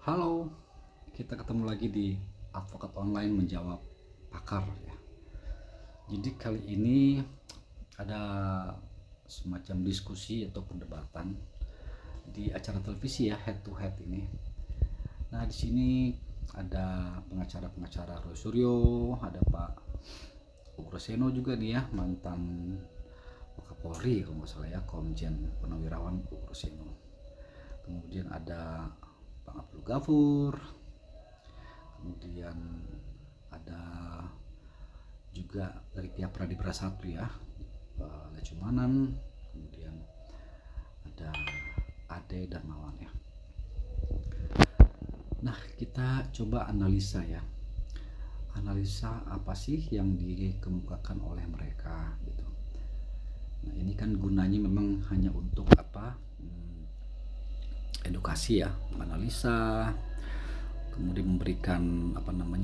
Halo, kita ketemu lagi di Advokat Online menjawab pakar ya. Jadi kali ini ada semacam diskusi atau perdebatan di acara televisi ya, head to head ini. Nah, di sini ada pengacara Roy Suryo, ada Pak Ugroseno juga nih ya, mantan Kapolri kalau nggak salah ya, Komjen Purnawirawan Ugroseno. Kemudian ada Pak Abdul Ghafur, kemudian ada juga dari pihak Pradipra 1 ya, Lecumanan, kemudian ada Ade dan Mawan ya. Nah, kita coba analisa ya, analisa apa sih yang dikemukakan oleh mereka gitu. Nah, ini kan gunanya memang hanya untuk apa, edukasi ya, menganalisa, kemudian memberikan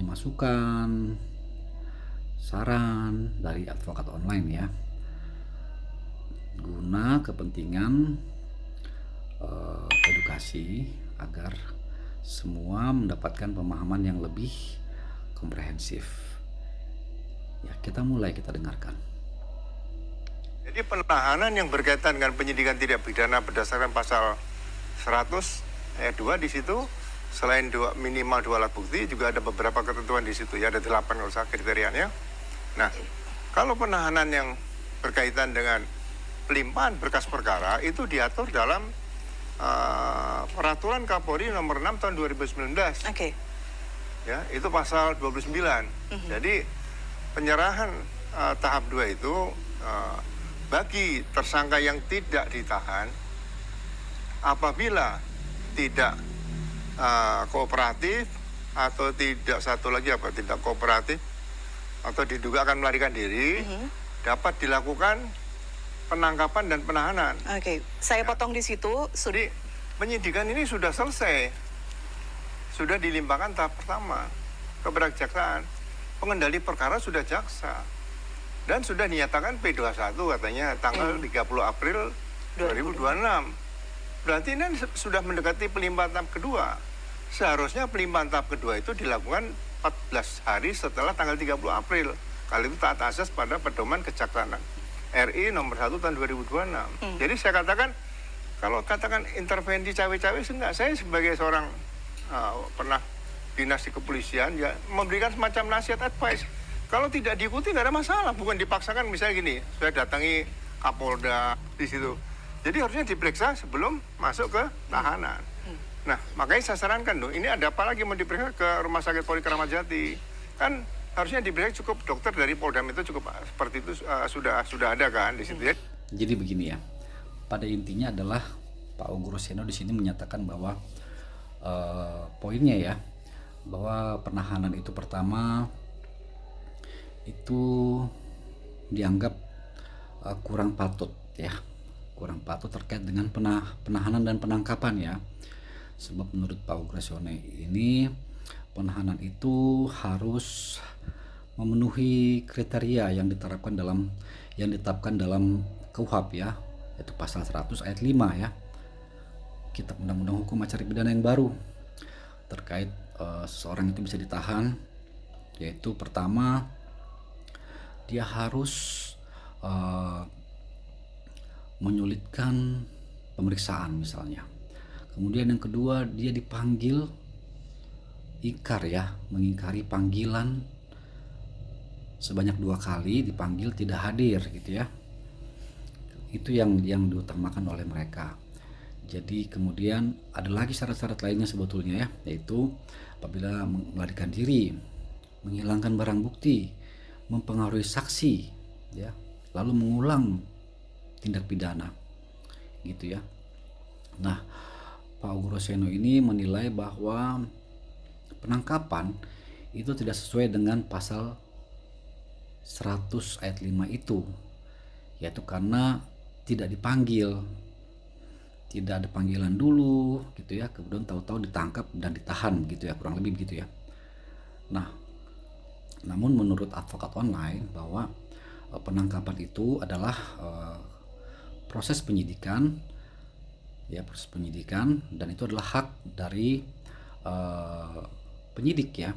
masukan, saran dari advokat online ya, guna kepentingan edukasi agar semua mendapatkan pemahaman yang lebih komprehensif. Ya, kita dengarkan. Jadi penahanan yang berkaitan dengan penyidikan tindak pidana berdasarkan pasal 100 ayat 2 di situ, selain minimal 2 alat bukti, juga ada beberapa ketentuan di situ ya, ada 8 kalau usah kriterianya. Nah, kalau penahanan yang berkaitan dengan pelimpahan berkas perkara itu diatur dalam peraturan Kapolri nomor 6 tahun 2019. Oke. Ya, itu pasal 29. Jadi penyerahan tahap 2 itu bagi tersangka yang tidak ditahan apabila tidak kooperatif atau tidak tidak kooperatif atau diduga akan melarikan diri, dapat dilakukan penangkapan dan penahanan. Oke, saya potong di situ. Jadi penyidikan ini sudah selesai, sudah dilimpahkan tahap pertama kepada kejaksaan. Pengendali perkara sudah jaksa dan sudah dinyatakan P21 katanya tanggal 30 April 2026. Berarti ini sudah mendekati pelimpahan tahap kedua. Seharusnya pelimpahan tahap kedua itu dilakukan 14 hari setelah tanggal 30 April. Kali itu taat asas pada pedoman kejaksaan RI nomor 1 tahun 2026. Jadi saya katakan, kalau katakan intervensi cawe-cawe, enggak. Saya sebagai seorang pernah dinas di kepolisian ya, memberikan semacam nasihat advice. Kalau tidak diikuti nggak ada masalah, bukan dipaksakan. Misalnya gini, saya datangi Kapolda di situ. Jadi harusnya diperiksa sebelum masuk ke tahanan. Nah, makanya saya sarankan tuh, ini ada apa lagi mau diperiksa ke Rumah Sakit Polri Kramat Jati? Kan harusnya diperiksa cukup dokter dari Poldam itu cukup seperti itu sudah ada kan di situ ya. Jadi begini ya, pada intinya adalah Pak Ugroseno di sini menyatakan bahwa poinnya ya, bahwa penahanan itu pertama itu dianggap kurang patut terkait dengan penahanan dan penangkapan ya. Sebab menurut Pak Ugroseno ini penahanan itu harus memenuhi kriteria yang ditetapkan dalam KUHP ya, yaitu pasal 100 ayat 5 ya, Kitab Undang-Undang Hukum Acara Pidana yang baru terkait seseorang itu bisa ditahan, yaitu pertama dia harus menyulitkan pemeriksaan misalnya. Kemudian yang kedua, dia dipanggil ingkar ya, mengingkari panggilan sebanyak 2 kali, dipanggil tidak hadir gitu ya. Itu yang diutamakan oleh mereka. Jadi kemudian ada lagi syarat-syarat lainnya sebetulnya ya, yaitu apabila melarikan diri, menghilangkan barang bukti, mempengaruhi saksi ya, lalu mengulang tindak pidana gitu ya. Nah, Pak Ugroseno ini menilai bahwa penangkapan itu tidak sesuai dengan pasal 100 ayat 5 itu, yaitu karena tidak dipanggil, tidak ada panggilan dulu gitu ya, kemudian tahu-tahu ditangkap dan ditahan gitu ya, kurang lebih begitu ya. Nah, namun menurut advokat online bahwa penangkapan itu adalah proses penyidikan dan itu adalah hak dari eh, penyidik ya,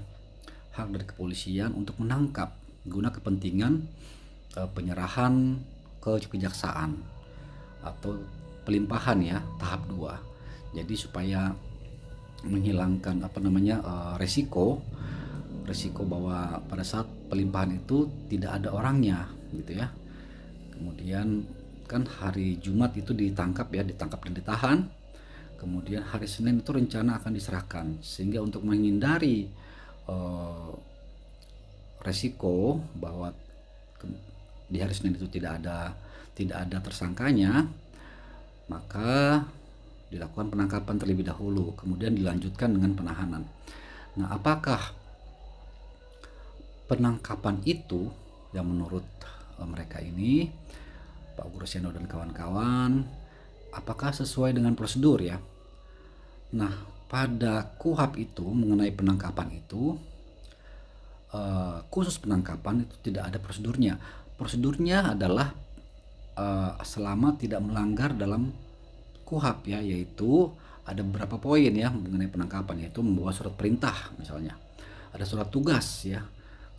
hak dari kepolisian untuk menangkap guna kepentingan penyerahan ke kejaksaan atau pelimpahan ya tahap 2. Jadi supaya menghilangkan resiko bahwa pada saat pelimpahan itu tidak ada orangnya gitu ya. Kemudian kan hari Jumat itu ditangkap dan ditahan. Kemudian hari Senin itu rencana akan diserahkan, sehingga untuk menghindari resiko bahwa di hari Senin itu tidak ada tersangkanya, maka dilakukan penangkapan terlebih dahulu, kemudian dilanjutkan dengan penahanan. Nah, apakah penangkapan itu yang menurut mereka ini, Pak Ugrosyeno dan kawan-kawan, apakah sesuai dengan prosedur ya? Nah, pada KUHP itu mengenai penangkapan itu, khusus penangkapan itu tidak ada prosedurnya. Prosedurnya adalah selama tidak melanggar dalam KUHP ya, yaitu ada beberapa poin ya mengenai penangkapan, yaitu membawa surat perintah misalnya, ada surat tugas ya,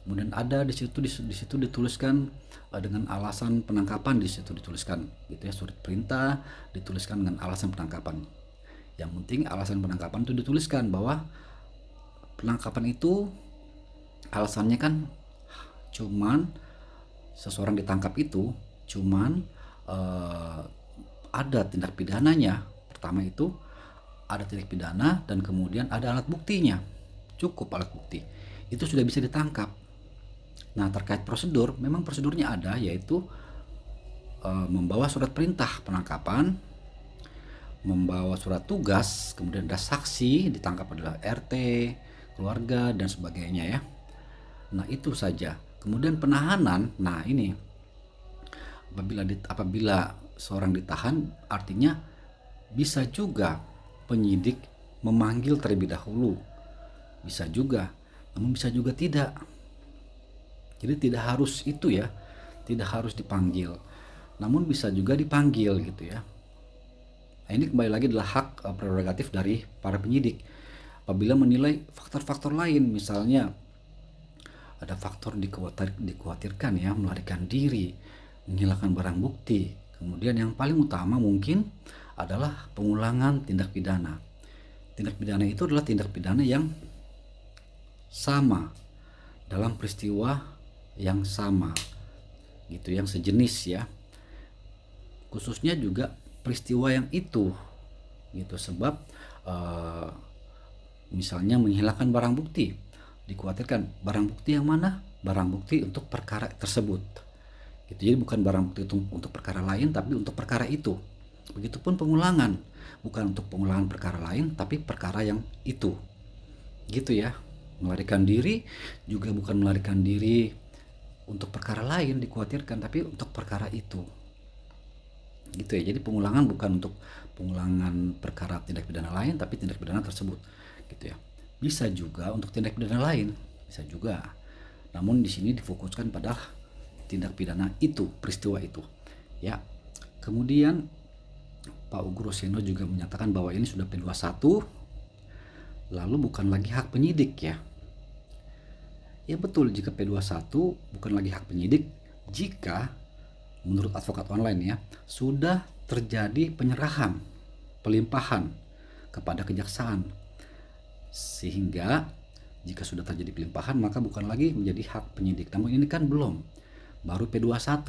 kemudian ada di situ dituliskan dengan alasan penangkapan, di situ dituliskan gitu ya, surat perintah dituliskan dengan alasan penangkapan. Yang penting alasan penangkapan itu dituliskan bahwa penangkapan itu alasannya kan cuman seseorang ditangkap itu cuman ada tindak pidananya. Pertama itu ada tindak pidana dan kemudian ada alat buktinya, cukup alat bukti itu sudah bisa ditangkap. Nah, terkait prosedur, memang prosedurnya ada, yaitu membawa surat perintah penangkapan, membawa surat tugas, kemudian ada saksi, ditangkap adalah RT, keluarga dan sebagainya ya. Nah, itu saja. Kemudian penahanan, nah ini apabila seorang ditahan, artinya bisa juga penyidik memanggil terlebih dahulu, bisa juga, namun bisa juga tidak. Jadi tidak harus itu ya, tidak harus dipanggil, namun bisa juga dipanggil gitu ya. Nah, ini kembali lagi adalah hak prerogatif dari para penyidik. Apabila menilai faktor-faktor lain, misalnya ada faktor dikhawatirkan ya, melarikan diri, menghilangkan barang bukti. Kemudian yang paling utama mungkin adalah pengulangan tindak pidana. Tindak pidana itu adalah tindak pidana yang sama dalam peristiwa yang sama gitu, yang sejenis ya, khususnya juga peristiwa yang itu gitu. Sebab misalnya menghilangkan barang bukti, dikhawatirkan barang bukti yang mana, barang bukti untuk perkara tersebut gitu. Jadi bukan barang bukti itu untuk perkara lain, tapi untuk perkara itu. Begitupun pengulangan, bukan untuk pengulangan perkara lain, tapi perkara yang itu gitu ya. Melarikan diri juga bukan melarikan diri untuk perkara lain dikhawatirkan, tapi untuk perkara itu gitu ya. Jadi pengulangan bukan untuk pengulangan perkara tindak pidana lain, tapi tindak pidana tersebut gitu ya. Bisa juga untuk tindak pidana lain, bisa juga, namun di sini difokuskan pada tindak pidana itu, peristiwa itu ya. Kemudian Pak Ugrosyeno juga menyatakan bahwa ini sudah P21, lalu bukan lagi hak penyidik ya. Ya betul, jika P21 bukan lagi hak penyidik jika menurut advokat online ya sudah terjadi penyerahan, pelimpahan kepada kejaksaan. Sehingga jika sudah terjadi pelimpahan maka bukan lagi menjadi hak penyidik. Namun ini kan belum, baru P21.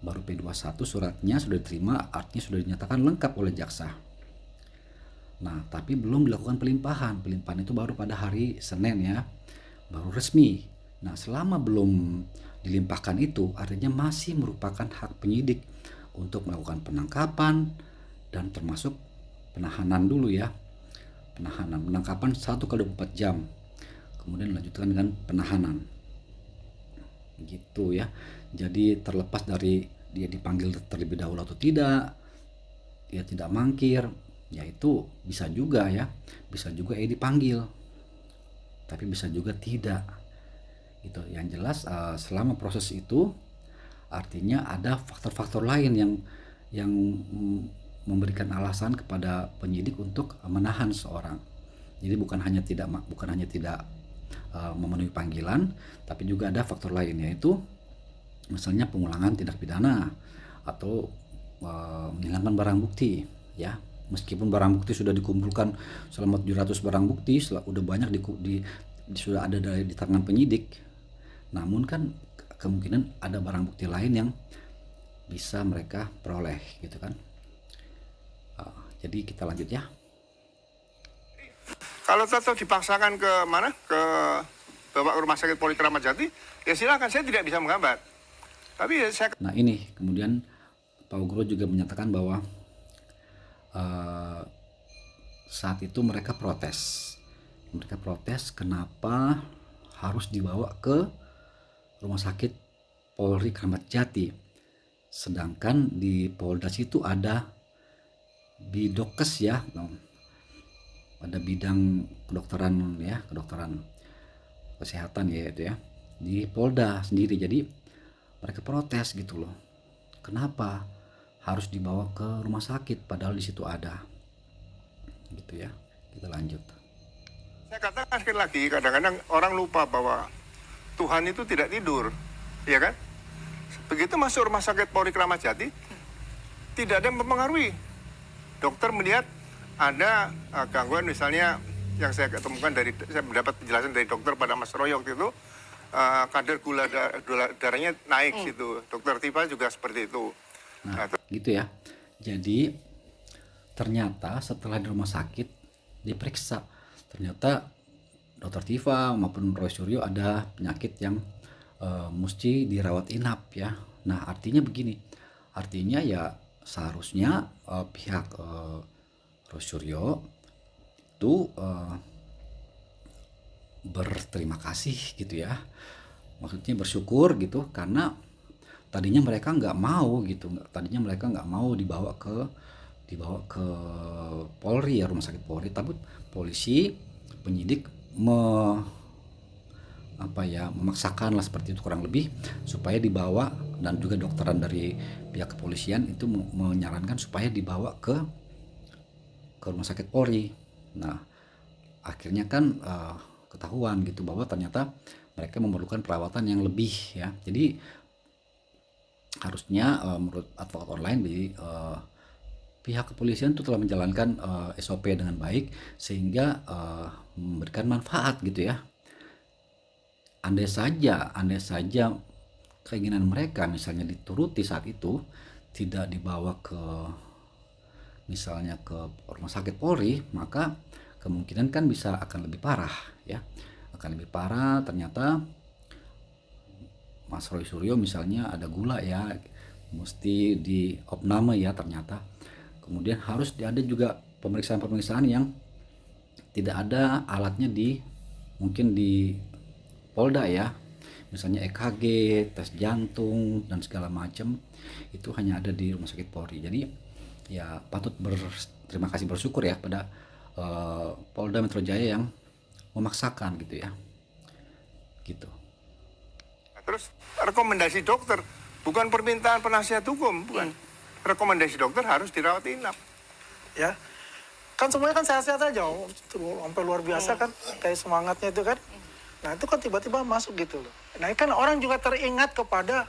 Baru P21 suratnya sudah diterima, artinya sudah dinyatakan lengkap oleh jaksa. Nah, tapi belum dilakukan pelimpahan. Pelimpahan itu baru pada hari Senin ya, baru resmi. Nah, selama belum dilimpahkan itu artinya masih merupakan hak penyidik untuk melakukan penangkapan dan termasuk penahanan dulu ya. Penangkapan 1x24 jam, kemudian dilanjutkan dengan penahanan gitu ya. Jadi terlepas dari dia dipanggil terlebih dahulu atau tidak, dia tidak mangkir, yaitu bisa juga ya, bisa juga dipanggil, tapi bisa juga tidak gitu. Yang jelas selama proses itu artinya ada faktor-faktor lain yang memberikan alasan kepada penyidik untuk menahan seorang Jadi bukan hanya tidak memenuhi panggilan, tapi juga ada faktor lain, yaitu misalnya pengulangan tindak pidana atau menghilangkan barang bukti ya. Meskipun barang bukti sudah dikumpulkan selama 700 barang bukti, udah banyak sudah ada di tangan penyidik, namun kan kemungkinan ada barang bukti lain yang bisa mereka peroleh gitu kan. Jadi kita lanjut ya. Kalau tetap dipaksakan ke mana? Ke bawa ke rumah sakit Polri Kramat Jati, ya silakan, saya tidak bisa menghambat. Tapi ya saya... Nah ini kemudian Pak Ugro juga menyatakan bahwa saat itu mereka protes kenapa harus dibawa ke rumah sakit Polri Kramat Jati, sedangkan di Poldas itu ada Bidokes ya, ada bidang kedokteran kesehatan ya itu ya, di Polda sendiri. Jadi mereka protes gitu loh, kenapa harus dibawa ke rumah sakit padahal di situ ada gitu ya. Kita lanjut. Saya katakan sekali lagi, kadang-kadang orang lupa bahwa Tuhan itu tidak tidur, ya kan? Begitu masuk rumah sakit Polri Kramat Jati, tidak ada yang mempengaruhi. Dokter melihat ada gangguan, misalnya yang saya ketemukan saya mendapat penjelasan dari dokter pada Mas Roy waktu itu, kadar gula darahnya naik situ. Dokter Tifa juga seperti itu. Nah, gitu ya. Jadi ternyata setelah di rumah sakit diperiksa, ternyata Dokter Tifa maupun Roy Suryo ada penyakit yang mesti dirawat inap ya. Nah artinya begini, artinya ya seharusnya pihak Roy Suryo itu berterima kasih gitu ya, maksudnya bersyukur gitu, karena tadinya mereka nggak mau dibawa ke Polri ya, rumah sakit Polri, tapi polisi penyidik memaksakan lah seperti itu kurang lebih, supaya dibawa, dan juga dokteran dari pihak kepolisian itu menyarankan supaya dibawa ke rumah sakit Polri. Nah akhirnya kan ketahuan gitu bahwa ternyata mereka memerlukan perawatan yang lebih ya. Jadi harusnya menurut advokat online di pihak kepolisian itu telah menjalankan SOP dengan baik, sehingga memberikan manfaat gitu ya. Andai saja keinginan mereka misalnya dituruti saat itu, tidak dibawa misalnya ke rumah sakit Polri, maka kemungkinan kan akan lebih parah ya, ternyata Mas Roy Suryo misalnya ada gula ya, mesti diopname ya ternyata. Kemudian harus ada juga pemeriksaan yang tidak ada alatnya mungkin di Polda ya, misalnya EKG, tes jantung dan segala macam, itu hanya ada di rumah sakit Polri. Jadi ya patut berterima kasih, bersyukur ya pada Polda Metro Jaya yang memaksakan gitu ya, gitu. Terus rekomendasi dokter, bukan permintaan penasihat hukum, bukan. Rekomendasi dokter harus dirawat inap. Ya, kan semuanya kan sehat-sehat aja, sampai luar biasa kan, kayak semangatnya itu kan. Nah itu kan tiba-tiba masuk gitu loh. Nah kan orang juga teringat pada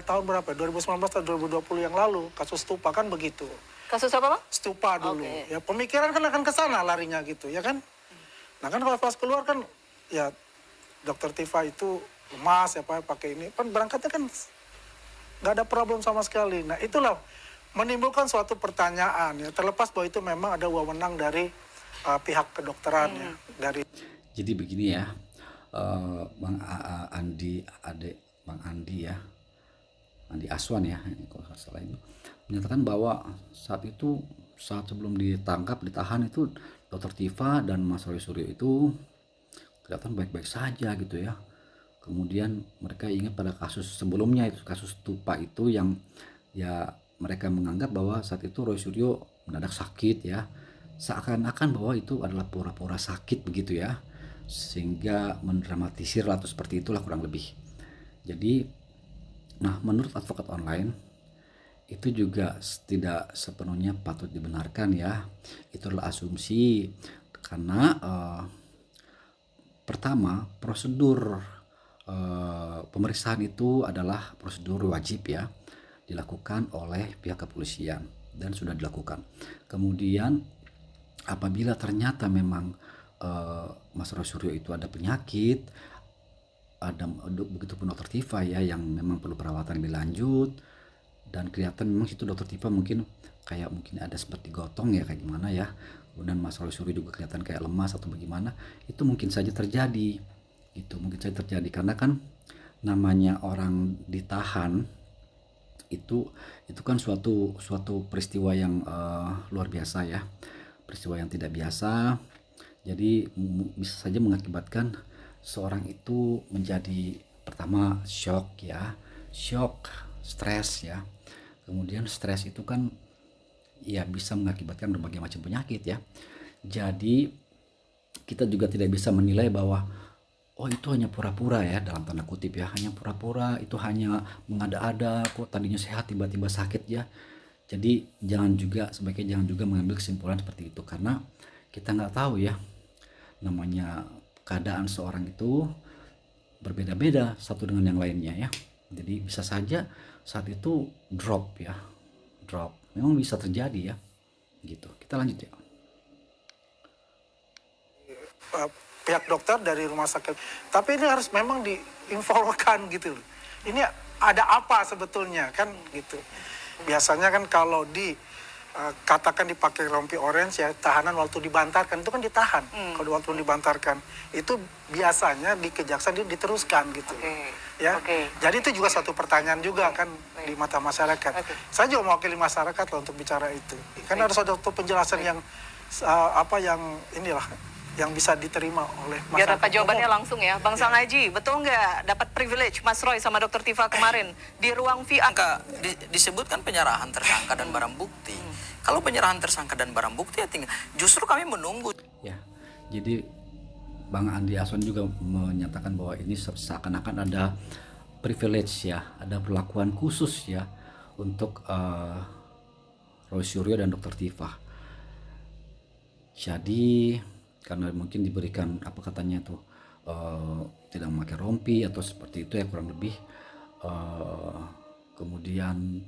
tahun berapa, 2019 atau 2020 yang lalu, kasus Stupa kan begitu. Kasus apa, Pak? Stupa dulu. Okay. Ya pemikiran kan akan ke sana larinya gitu, ya kan. Nah kan kalau pas keluar kan, ya Dokter Tifa itu lemas ya Pak, pakai ini. Kan berangkatnya kan nggak ada problem sama sekali. Nah itulah menimbulkan suatu pertanyaan ya, terlepas bahwa itu memang ada wewenang dari pihak kedokteran ya. Jadi begini ya, Bang Andi Aswan ya, kalau nggak salah itu, menyatakan bahwa saat sebelum ditahan itu Dokter Tifa dan Mas Roy Suryo itu kelihatan baik-baik saja gitu ya. Kemudian mereka ingat pada kasus sebelumnya, itu kasus Stupa itu, yang ya mereka menganggap bahwa saat itu Roy Suryo mendadak sakit ya, seakan-akan bahwa itu adalah pura-pura sakit begitu ya, sehingga mendramatisir lah, atau seperti itulah kurang lebih. Jadi nah menurut advokat online itu juga tidak sepenuhnya patut dibenarkan ya, itu adalah asumsi. karena pertama, prosedur pemeriksaan itu adalah prosedur wajib ya, dilakukan oleh pihak kepolisian dan sudah dilakukan. Kemudian apabila ternyata memang Mas Roy Suryo itu ada penyakit, begitupun Dokter Tifa ya yang memang perlu perawatan lebih lanjut, dan kelihatan memang situ Dokter Tifa mungkin ada seperti gotong ya, kayak gimana ya, kemudian Mas Roy Suryo juga kelihatan kayak lemas atau bagaimana, itu mungkin saja terjadi. Karena kan namanya orang ditahan itu kan suatu peristiwa yang luar biasa ya, peristiwa yang tidak biasa. Jadi bisa saja mengakibatkan seorang itu menjadi pertama shock, stres ya. Kemudian stres itu kan ya bisa mengakibatkan berbagai macam penyakit ya. Jadi kita juga tidak bisa menilai bahwa itu hanya pura-pura ya, dalam tanda kutip ya, hanya pura-pura, itu hanya mengada-ada, kok tadinya sehat tiba-tiba sakit ya. Jadi sebaiknya jangan juga mengambil kesimpulan seperti itu, karena kita nggak tahu ya, namanya keadaan seorang itu berbeda-beda satu dengan yang lainnya ya. Jadi bisa saja saat itu drop, memang bisa terjadi ya, gitu. Kita lanjut ya. Pihak dokter dari rumah sakit, tapi ini harus memang diinfokan gitu. Ini ada apa sebetulnya kan gitu. Biasanya kan kalau katakan dipakai rompi orange ya, tahanan waktu dibantarkan itu kan ditahan. Kalau waktu dibantarkan itu biasanya di kejaksaan diteruskan gitu. Ya. Jadi itu juga satu pertanyaan juga kan di mata masyarakat. Saya juga mewakili masyarakat loh untuk bicara itu. Karena harus ada penjelasan yang yang bisa diterima oleh masyarakat. Biar dapat jawabannya langsung ya. Bang Sangaji, betul nggak dapat privilege Mas Roy sama Dokter Tifa kemarin di ruang VIP? Disebutkan penyerahan tersangka dan barang bukti. Kalau penyerahan tersangka dan barang bukti ya justru kami menunggu. Ya, jadi Bang Andi Aswan juga menyatakan bahwa ini seakan-akan ada privilege ya, ada perlakuan khusus ya untuk Roy Suryo dan Dokter Tifa. Jadi karena mungkin diberikan tidak memakai rompi atau seperti itu ya, kurang lebih, kemudian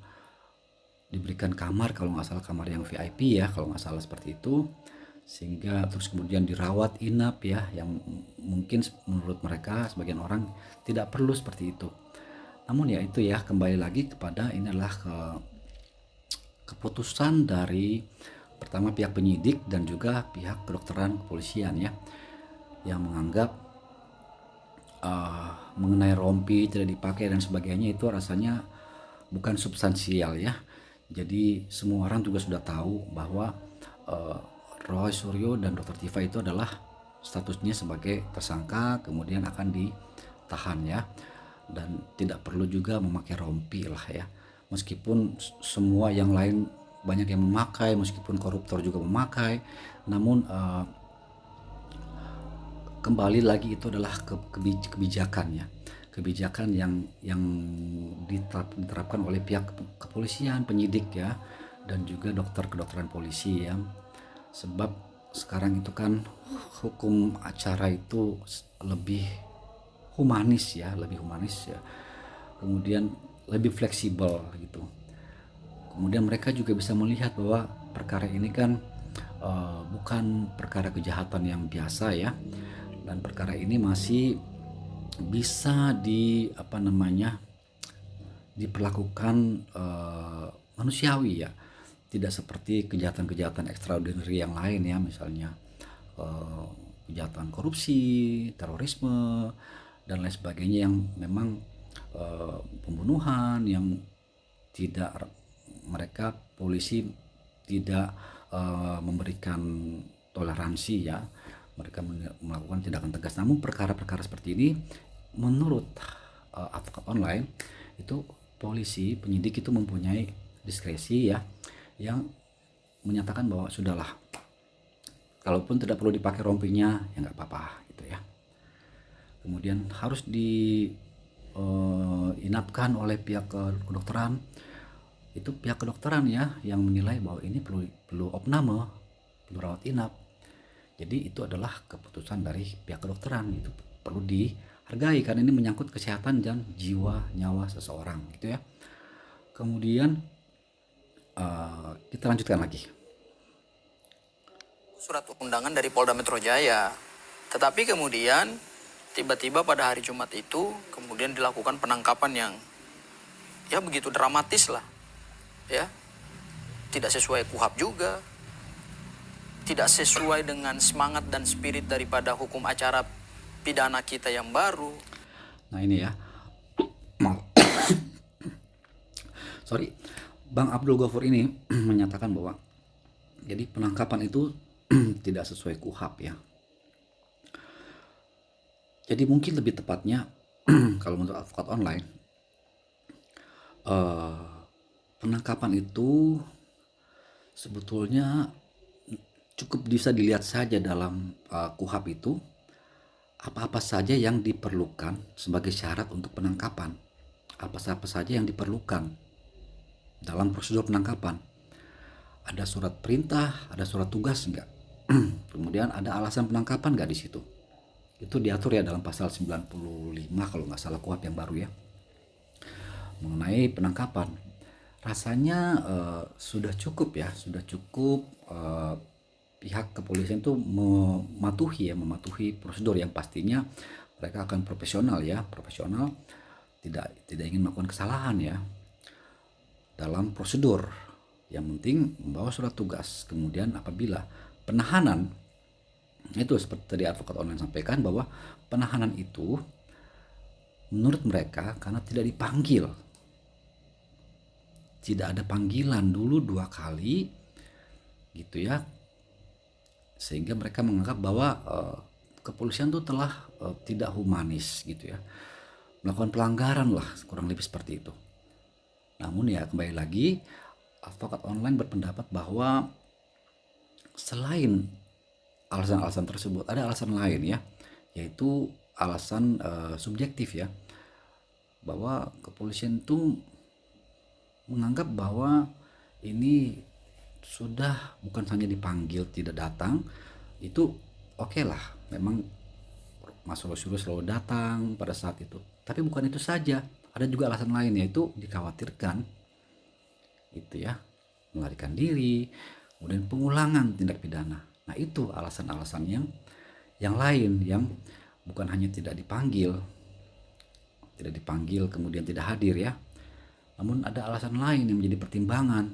diberikan kamar, kalau nggak salah kamar yang VIP ya, kalau nggak salah seperti itu, sehingga terus kemudian dirawat inap ya, yang mungkin menurut mereka sebagian orang tidak perlu seperti itu. Namun ya itu ya, kembali lagi kepada ini adalah keputusan dari pertama pihak penyidik dan juga pihak kedokteran kepolisian ya, yang menganggap mengenai rompi tidak dipakai dan sebagainya itu rasanya bukan substansial ya. Jadi semua orang juga sudah tahu bahwa Roy Suryo dan Dokter Tifa itu adalah statusnya sebagai tersangka, kemudian akan ditahan ya, dan tidak perlu juga memakai rompi lah ya. Meskipun semua yang lain banyak yang memakai, meskipun koruptor juga memakai, namun kembali lagi itu adalah kebijakan ya, kebijakan yang diterapkan oleh pihak kepolisian, penyidik ya, dan juga kedokteran polisi ya. Sebab sekarang itu kan hukum acara itu lebih humanis ya, kemudian lebih fleksibel gitu. Kemudian mereka juga bisa melihat bahwa perkara ini kan bukan perkara kejahatan yang biasa ya, dan perkara ini masih bisa diperlakukan manusiawi ya, tidak seperti kejahatan-kejahatan extraordinary yang lain ya, misalnya kejahatan korupsi, terorisme dan lain sebagainya, yang memang pembunuhan yang tidak, mereka polisi tidak memberikan toleransi ya, mereka melakukan tindakan tegas. Namun perkara-perkara seperti ini menurut advokat online itu polisi, penyidik itu mempunyai diskresi ya, yang menyatakan bahwa sudahlah, kalaupun tidak perlu dipakai rompinya ya nggak apa-apa gitu ya. Kemudian harus diinapkan oleh pihak kedokteran, itu pihak kedokteran ya yang menilai bahwa ini perlu opname, perlu rawat inap. Jadi itu adalah keputusan dari pihak kedokteran, itu perlu dihargai karena ini menyangkut kesehatan dan jiwa nyawa seseorang gitu ya. Kemudian kita lanjutkan lagi. Surat undangan dari Polda Metro Jaya. Tetapi kemudian tiba-tiba pada hari Jumat itu kemudian dilakukan penangkapan yang ya begitu dramatis lah. Ya. Tidak sesuai KUHAP juga. Tidak sesuai dengan semangat dan spirit daripada hukum acara pidana kita yang baru. Nah ini ya, sorry, Bang Abdul Ghafur ini menyatakan bahwa jadi penangkapan itu tidak sesuai KUHAP ya. Jadi mungkin lebih tepatnya kalau menurut advokat online, penangkapan itu sebetulnya cukup bisa dilihat saja dalam KUHAP itu apa-apa saja yang diperlukan sebagai syarat untuk penangkapan. Apa-apa saja yang diperlukan dalam prosedur penangkapan. Ada surat perintah, ada surat tugas enggak? Kemudian ada alasan penangkapan enggak di situ? Itu diatur ya dalam pasal 95 kalau nggak salah KUHAP yang baru ya. Mengenai penangkapan. Rasanya sudah cukup ya, sudah cukup pihak kepolisian itu mematuhi prosedur yang pastinya mereka akan profesional, tidak ingin melakukan kesalahan ya dalam prosedur. Yang penting membawa surat tugas. Kemudian apabila penahanan, itu seperti tadi advokat online sampaikan bahwa penahanan itu menurut mereka karena tidak dipanggil, tidak ada panggilan dulu 2 kali gitu ya, sehingga mereka menganggap bahwa kepolisian itu telah tidak humanis gitu ya, melakukan pelanggaran lah, kurang lebih seperti itu. Namun ya kembali lagi advokat online berpendapat bahwa selain alasan-alasan tersebut ada alasan lain ya, yaitu alasan subjektif ya, bahwa kepolisian itu menganggap bahwa ini sudah bukan hanya dipanggil tidak datang, itu oke lah, memang Mas Roy Suryo selalu datang pada saat itu. Tapi bukan itu saja, ada juga alasan lain, yaitu dikhawatirkan itu ya, melarikan diri, kemudian pengulangan tindak pidana. Nah itu alasan-alasan yang lain yang bukan hanya tidak dipanggil kemudian tidak hadir ya, namun ada alasan lain yang menjadi pertimbangan.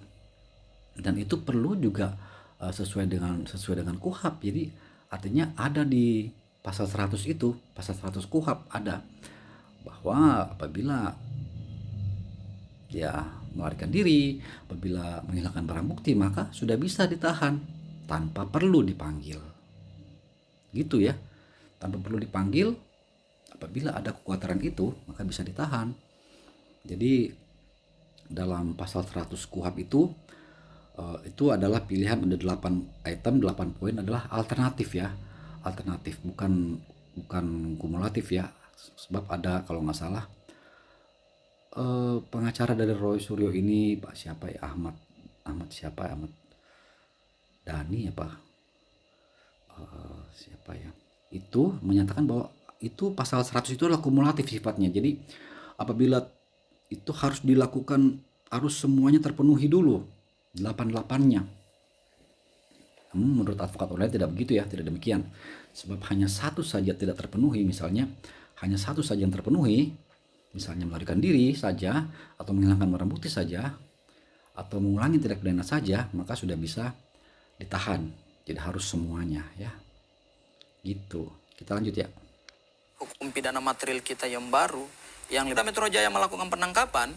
Dan itu perlu juga sesuai dengan KUHAP. Jadi artinya ada di pasal 100 itu, pasal 100 KUHAP ada bahwa apabila ya melarikan diri, apabila menghilangkan barang bukti, maka sudah bisa ditahan tanpa perlu dipanggil. Gitu ya. Tanpa perlu dipanggil, apabila ada kekhawatiran itu, maka bisa ditahan. Jadi dalam pasal 100 KUHAP itu adalah pilihan, ada 8 item, 8 poin adalah alternatif ya, alternatif bukan kumulatif ya. Sebab ada kalau nggak salah pengacara dari Roy Suryo ini Pak siapa ya, Ahmad Dhani apa siapa ya, itu menyatakan bahwa itu pasal 100 itu adalah kumulatif sifatnya. Jadi apabila itu harus dilakukan, harus semuanya terpenuhi dulu 8-8-nya. Namun menurut advokat online tidak begitu ya, tidak demikian. Sebab hanya satu saja tidak terpenuhi, misalnya hanya satu saja yang terpenuhi, misalnya melarikan diri saja, atau menghilangkan barang bukti saja, atau mengulangi tindak pidana saja, maka sudah bisa ditahan. Jadi harus semuanya ya. Gitu. Kita lanjut ya. Hukum pidana material kita yang baru, yang Polda Metro Jaya melakukan penangkapan,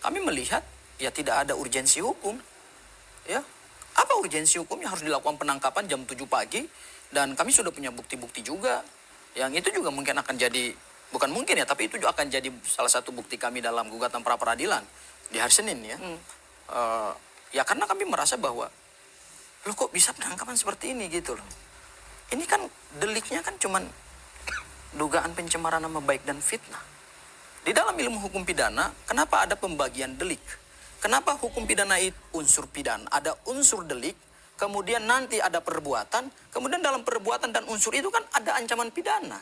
kami melihat ya tidak ada urgensi hukum. Ya, apa urgensi hukumnya harus dilakukan penangkapan jam 7 pagi, dan kami sudah punya bukti-bukti juga. Yang itu juga mungkin akan jadi, bukan mungkin ya, tapi itu juga akan jadi salah satu bukti kami dalam gugatan pra peradilan di hari Senin ya. Ya karena kami merasa bahwa loh kok bisa penangkapan seperti ini gitu loh. Ini kan deliknya kan cuman dugaan pencemaran nama baik dan fitnah. Di dalam ilmu hukum pidana, kenapa ada pembagian delik? Kenapa hukum pidana itu unsur pidana, ada unsur delik, kemudian nanti ada perbuatan, kemudian dalam perbuatan dan unsur itu kan ada ancaman pidana.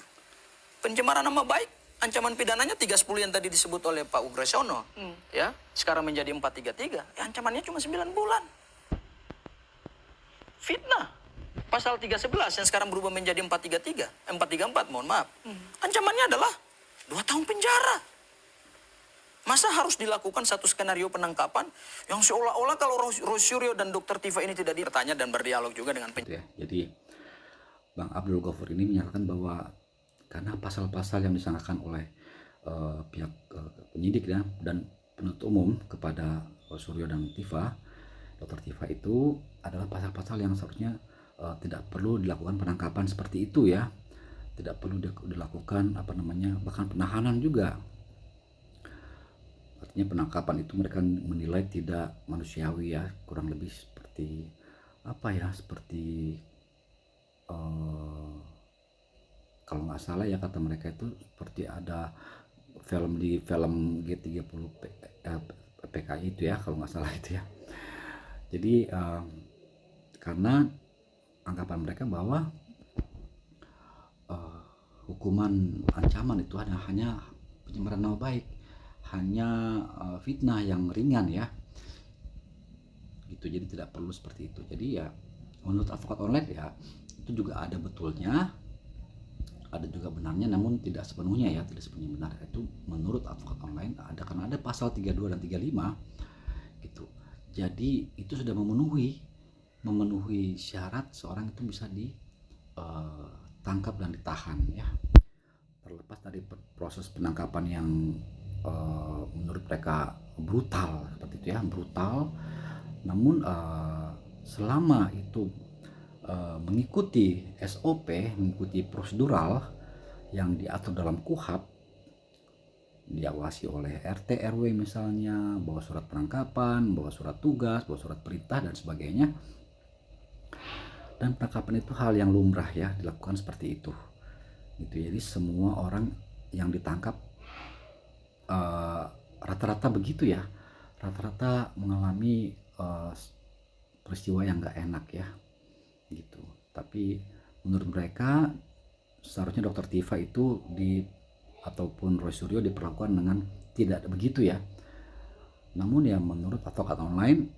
Pencemaran nama baik, ancaman pidananya 310 yang tadi disebut oleh Pak Ugresono, ya, sekarang menjadi 433, ya ancamannya cuma 9 bulan. Fitnah, pasal 311 yang sekarang berubah menjadi 434, mohon maaf. Ancamannya adalah 2 tahun penjara. Masa harus dilakukan satu skenario penangkapan yang seolah-olah kalau Rosyuryo dan Dr. Tifa ini tidak bertanya dan berdialog juga dengan Ya, jadi Bang Abdul Ghafur ini menyatakan bahwa karena pasal-pasal yang disangkakan oleh pihak penyidik ya, dan penuntut umum kepada Suryo dan Tifa, Dr. Tifa itu adalah pasal-pasal yang seharusnya tidak perlu dilakukan penangkapan seperti itu ya, tidak perlu dilakukan bahkan penahanan juga. Artinya penangkapan itu mereka menilai tidak manusiawi ya, kurang lebih seperti seperti kalau nggak salah ya kata mereka itu seperti ada film G30 PKI itu ya, kalau nggak salah itu ya. Jadi karena anggapan mereka bahwa hukuman ancaman itu hanya pencemaran nama baik, hanya fitnah yang ringan ya, gitu. Jadi tidak perlu seperti itu. Jadi ya menurut advokat online ya itu juga ada betulnya, ada juga benarnya, namun tidak sepenuhnya ya, tidak sepenuhnya benar. Itu menurut advokat online ada, karena ada pasal 32 dan 35 gitu. Jadi itu sudah memenuhi syarat seorang itu bisa ditangkap dan ditahan ya. Terlepas dari proses penangkapan yang menurut mereka brutal seperti itu ya, brutal, namun selama itu mengikuti SOP, mengikuti prosedural yang diatur dalam KUHP, diawasi oleh RT RW misalnya, bawa surat penangkapan, bawa surat tugas, bawa surat perintah dan sebagainya. Dan penangkapan itu hal yang lumrah ya, dilakukan seperti itu. Gitu. Jadi semua orang yang ditangkap rata-rata begitu ya, rata-rata mengalami peristiwa yang nggak enak ya, gitu. Tapi menurut mereka seharusnya Dr. Tifa itu ataupun Rosyuryo diperlakukan dengan tidak begitu ya. Namun ya menurut advokat online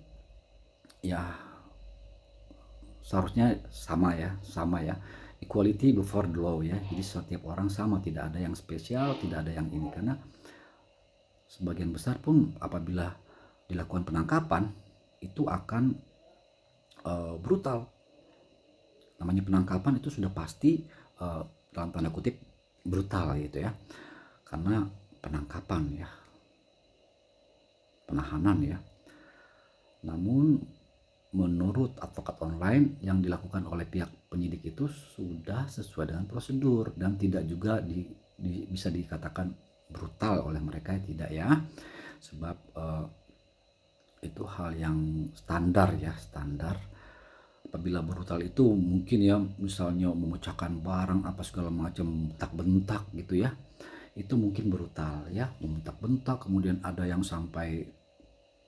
ya seharusnya sama ya, equality before the law ya. Jadi setiap orang sama, tidak ada yang spesial, tidak ada yang ini, karena sebagian besar pun apabila dilakukan penangkapan itu akan brutal. Namanya penangkapan itu sudah pasti dalam tanda kutip brutal gitu ya, karena penangkapan ya, penahanan ya. Namun menurut advokat online yang dilakukan oleh pihak penyidik itu sudah sesuai dengan prosedur dan tidak juga bisa dikatakan brutal oleh mereka, tidak ya, sebab itu hal yang standar ya, standar. Apabila brutal itu mungkin ya misalnya memecahkan barang apa segala macam, bentak-bentak gitu ya, itu mungkin brutal ya, membentak-bentak. Kemudian ada yang sampai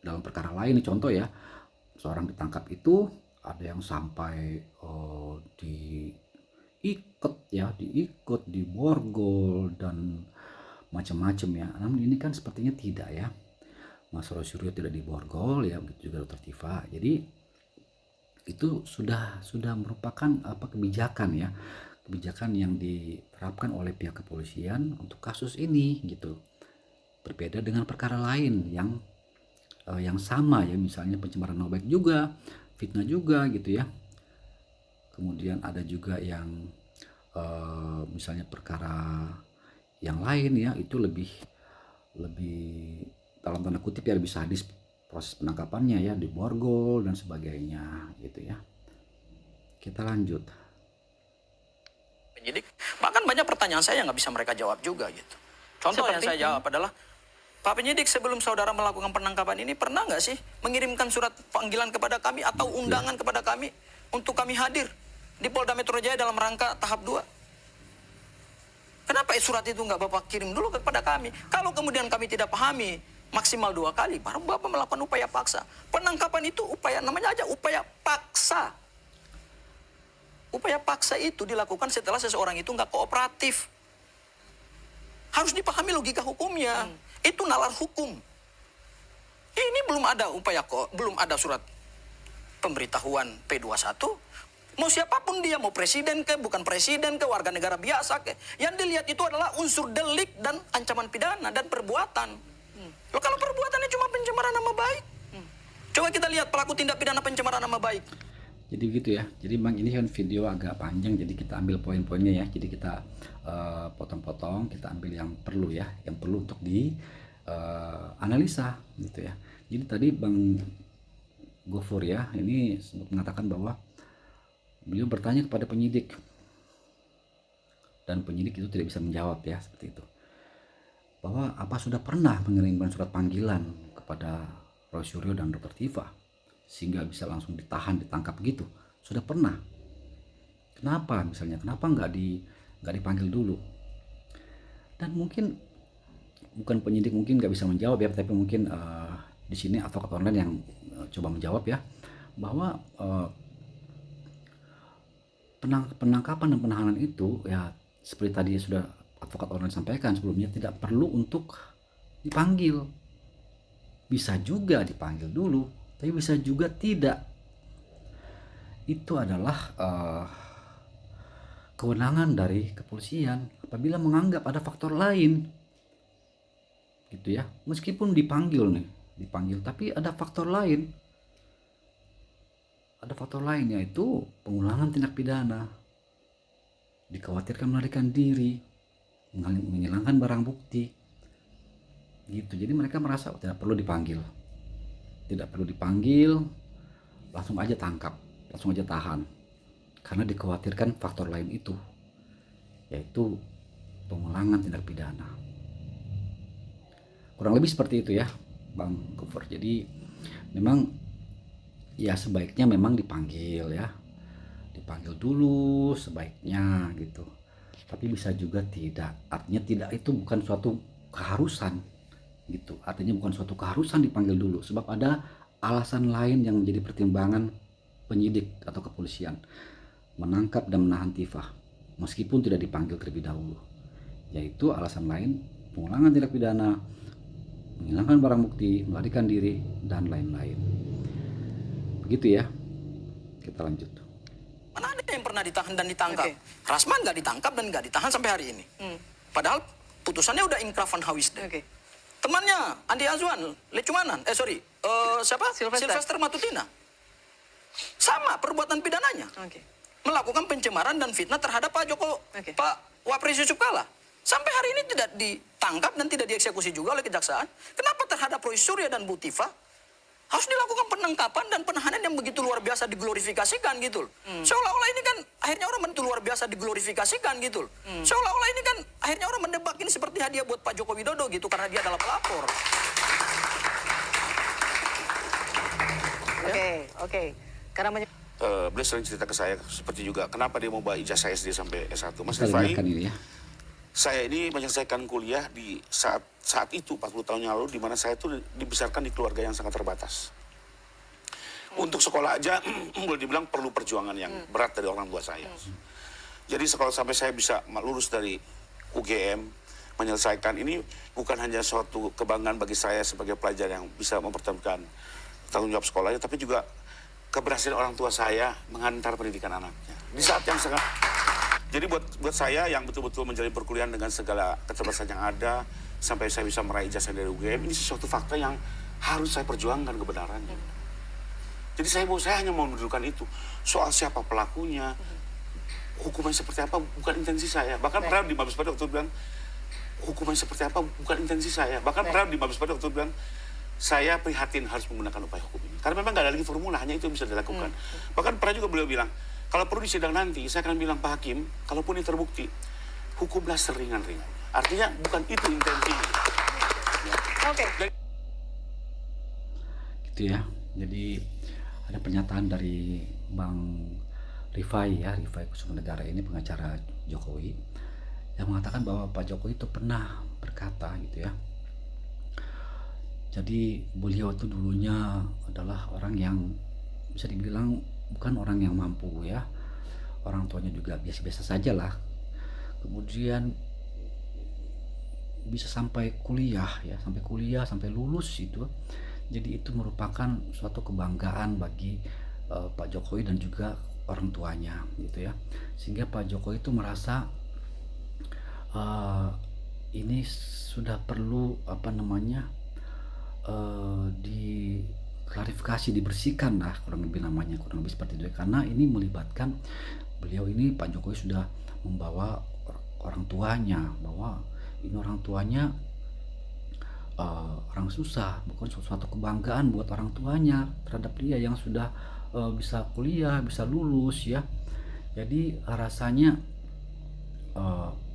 dalam perkara lain, contoh ya, seorang ditangkap itu ada yang sampai diikat, diborgol dan macam-macam ya. Namun ini kan sepertinya tidak ya, Mas Rosyuryo tidak diborgol ya, begitu juga Dr. Tifa. Jadi itu sudah merupakan kebijakan ya, kebijakan yang diterapkan oleh pihak kepolisian untuk kasus ini gitu. Berbeda dengan perkara lain yang sama ya, misalnya pencemaran nama baik juga, fitnah juga gitu ya. Kemudian ada juga yang misalnya perkara yang lain ya, itu lebih dalam tanda kutip ya lebih sadis proses penangkapannya ya, diborgol dan sebagainya gitu ya. Kita lanjut. penyidik. Bahkan banyak pertanyaan saya yang nggak bisa mereka jawab juga gitu. Contoh yang saya jawab adalah, Pak penyidik, sebelum saudara melakukan penangkapan ini pernah nggak sih mengirimkan surat panggilan kepada kami atau undangan kepada kami untuk kami hadir di Polda Metro Jaya dalam rangka tahap 2? Kenapa surat itu nggak Bapak kirim dulu kepada kami? Kalau kemudian kami tidak pahami maksimal 2 kali, baru Bapak melakukan upaya paksa. Penangkapan itu upaya, namanya aja upaya paksa. Upaya paksa itu dilakukan setelah seseorang itu nggak kooperatif. Harus dipahami logika hukumnya. Itu nalar hukum. Ini belum ada upaya belum ada surat pemberitahuan P21. Mau siapapun dia, mau presiden ke, bukan presiden ke, warga negara biasa ke. Yang dilihat itu adalah unsur delik dan ancaman pidana dan perbuatan. Loh, kalau perbuatannya cuma pencemaran nama baik. Coba kita lihat pelaku tindak pidana pencemaran nama baik. Jadi begitu ya. Jadi Bang, ini kan video agak panjang, jadi kita ambil poin-poinnya ya. Jadi kita potong-potong, kita ambil yang perlu ya, yang perlu untuk di analisa gitu ya. Jadi tadi Bang Gofur ya, ini mengatakan bahwa beliau bertanya kepada penyidik dan penyidik itu tidak bisa menjawab ya, seperti itu. Bahwa apa sudah pernah mengirimkan surat panggilan kepada Roy Suryo dan Dr. Tiva sehingga bisa langsung ditangkap gitu? Sudah pernah. Kenapa misalnya? Kenapa nggak dipanggil dulu? Dan mungkin bukan penyidik mungkin nggak bisa menjawab ya, tapi mungkin di sini advokat online yang coba menjawab ya, bahwa penangkapan dan penahanan itu ya seperti tadi sudah advokat online sampaikan sebelumnya, tidak perlu untuk dipanggil. Bisa juga dipanggil dulu, tapi bisa juga tidak. Itu adalah kewenangan dari kepolisian apabila menganggap ada faktor lain gitu ya. Meskipun dipanggil tapi ada faktor lain, yaitu pengulangan tindak pidana, dikhawatirkan melarikan diri, menghilangkan barang bukti gitu. Jadi mereka merasa tidak perlu dipanggil, langsung aja tangkap, langsung aja tahan, karena dikhawatirkan faktor lain itu, yaitu pengulangan tindak pidana. Kurang lebih seperti itu ya Bang Gofur. Jadi memang ya sebaiknya memang dipanggil dulu sebaiknya gitu, tapi bisa juga tidak. Artinya tidak itu bukan suatu keharusan gitu, artinya bukan suatu keharusan dipanggil dulu, sebab ada alasan lain yang menjadi pertimbangan penyidik atau kepolisian menangkap dan menahan Tiva meskipun tidak dipanggil terlebih dahulu, yaitu alasan lain pengulangan tindak pidana, menghilangkan barang bukti, melarikan diri, dan lain-lain. Begitu ya. Kita lanjut. Mana ada yang pernah ditahan dan ditangkap? Oke. Rasman nggak ditangkap dan nggak ditahan sampai hari ini. Padahal putusannya udah inkrah van Hawisden. Oke. Temannya Andi Azwan, Lecumanan, siapa? Sylvester Matutina. Sama perbuatan pidananya. Oke. Melakukan pencemaran dan fitnah terhadap Pak Joko, Oke. Pak Wapres Yusuf Kalla. Sampai hari ini tidak ditangkap dan tidak dieksekusi juga oleh kejaksaan. Kenapa terhadap Roy Suryo dan Bu Tiva harus dilakukan penangkapan dan penahanan yang begitu luar biasa diglorifikasikan gitu loh. Seolah-olah ini kan akhirnya orang begitu luar biasa diglorifikasikan gitu loh. Seolah-olah ini kan akhirnya orang mendebak ini seperti hadiah buat Pak Joko Widodo gitu karena dia adalah pelapor. Oke. Karena Beliau sering cerita ke saya seperti juga kenapa dia mau bawa ijazah SD sampai S1. Mas Kita Rifai, dengarkan ini ya. saya ini menyelesaikan kuliah di saat itu 40 tahun yang lalu, di mana saya itu dibesarkan di keluarga yang sangat terbatas. Untuk sekolah aja boleh dibilang perlu perjuangan yang berat dari orang tua saya. Jadi sekolah sampai saya bisa lulus dari UGM, menyelesaikan ini bukan hanya suatu kebanggaan bagi saya sebagai pelajar yang bisa mempertahankan tanggung jawab sekolahnya, tapi juga keberhasilan orang tua saya menghantar pendidikan anaknya di saat yang sangat. Jadi buat saya yang betul-betul menjalani perkuliahan dengan segala keterbatasan yang ada sampai saya bisa meraih ijazah dari UGM, ini sesuatu fakta yang harus saya perjuangkan kebenarannya. Jadi saya hanya mau menunjukkan itu. Soal siapa pelakunya, hukuman seperti apa bukan intensi saya. Bahkan pernah di Mabes Polri waktu itu bilang hukuman seperti apa bukan intensi saya. Bahkan pernah di Mabes Polri waktu itu bilang saya prihatin harus menggunakan upaya hukum ini. Karena memang nggak ada lagi formula, hanya itu yang bisa dilakukan. Bahkan pernah juga beliau bilang, kalau perlu di sidang nanti, saya akan bilang Pak Hakim, kalaupun ini terbukti, hukumlah seringan-ringan. Artinya bukan itu intensinya. Oke. Gitu ya. Jadi ada pernyataan dari Bang Rifai Kusumanegara, ini pengacara Jokowi, yang mengatakan bahwa Pak Jokowi itu pernah berkata gitu ya, Jadi beliau itu dulunya adalah orang yang bisa dibilang bukan orang yang mampu ya. Orang tuanya juga biasa-biasa saja lah. Kemudian bisa sampai kuliah ya, sampai lulus itu. Jadi itu merupakan suatu kebanggaan bagi Pak Jokowi dan juga orang tuanya gitu ya. Sehingga Pak Jokowi itu merasa ini sudah perlu diklarifikasi, dibersihkan lah kurang lebih seperti itu ya. Karena ini melibatkan beliau ini, Pak Jokowi sudah membawa orang tuanya, bahwa ini orang tuanya orang susah, bukan suatu kebanggaan buat orang tuanya terhadap dia yang sudah bisa kuliah, bisa lulus ya. Jadi rasanya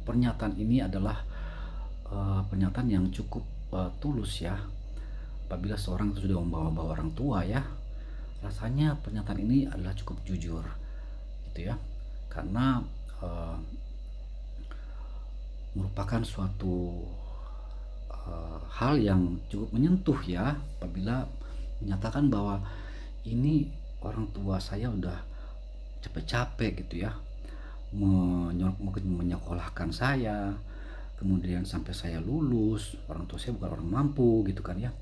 pernyataan ini adalah pernyataan yang cukup tulus ya. Apabila seorang itu sudah membawa orang tua ya, rasanya pernyataan ini adalah cukup jujur gitu ya. Karena merupakan suatu hal yang cukup menyentuh ya, apabila menyatakan bahwa ini orang tua saya udah capek-capek gitu ya menyekolahkan saya, kemudian sampai saya lulus. Orang tua saya bukan orang mampu gitu kan ya,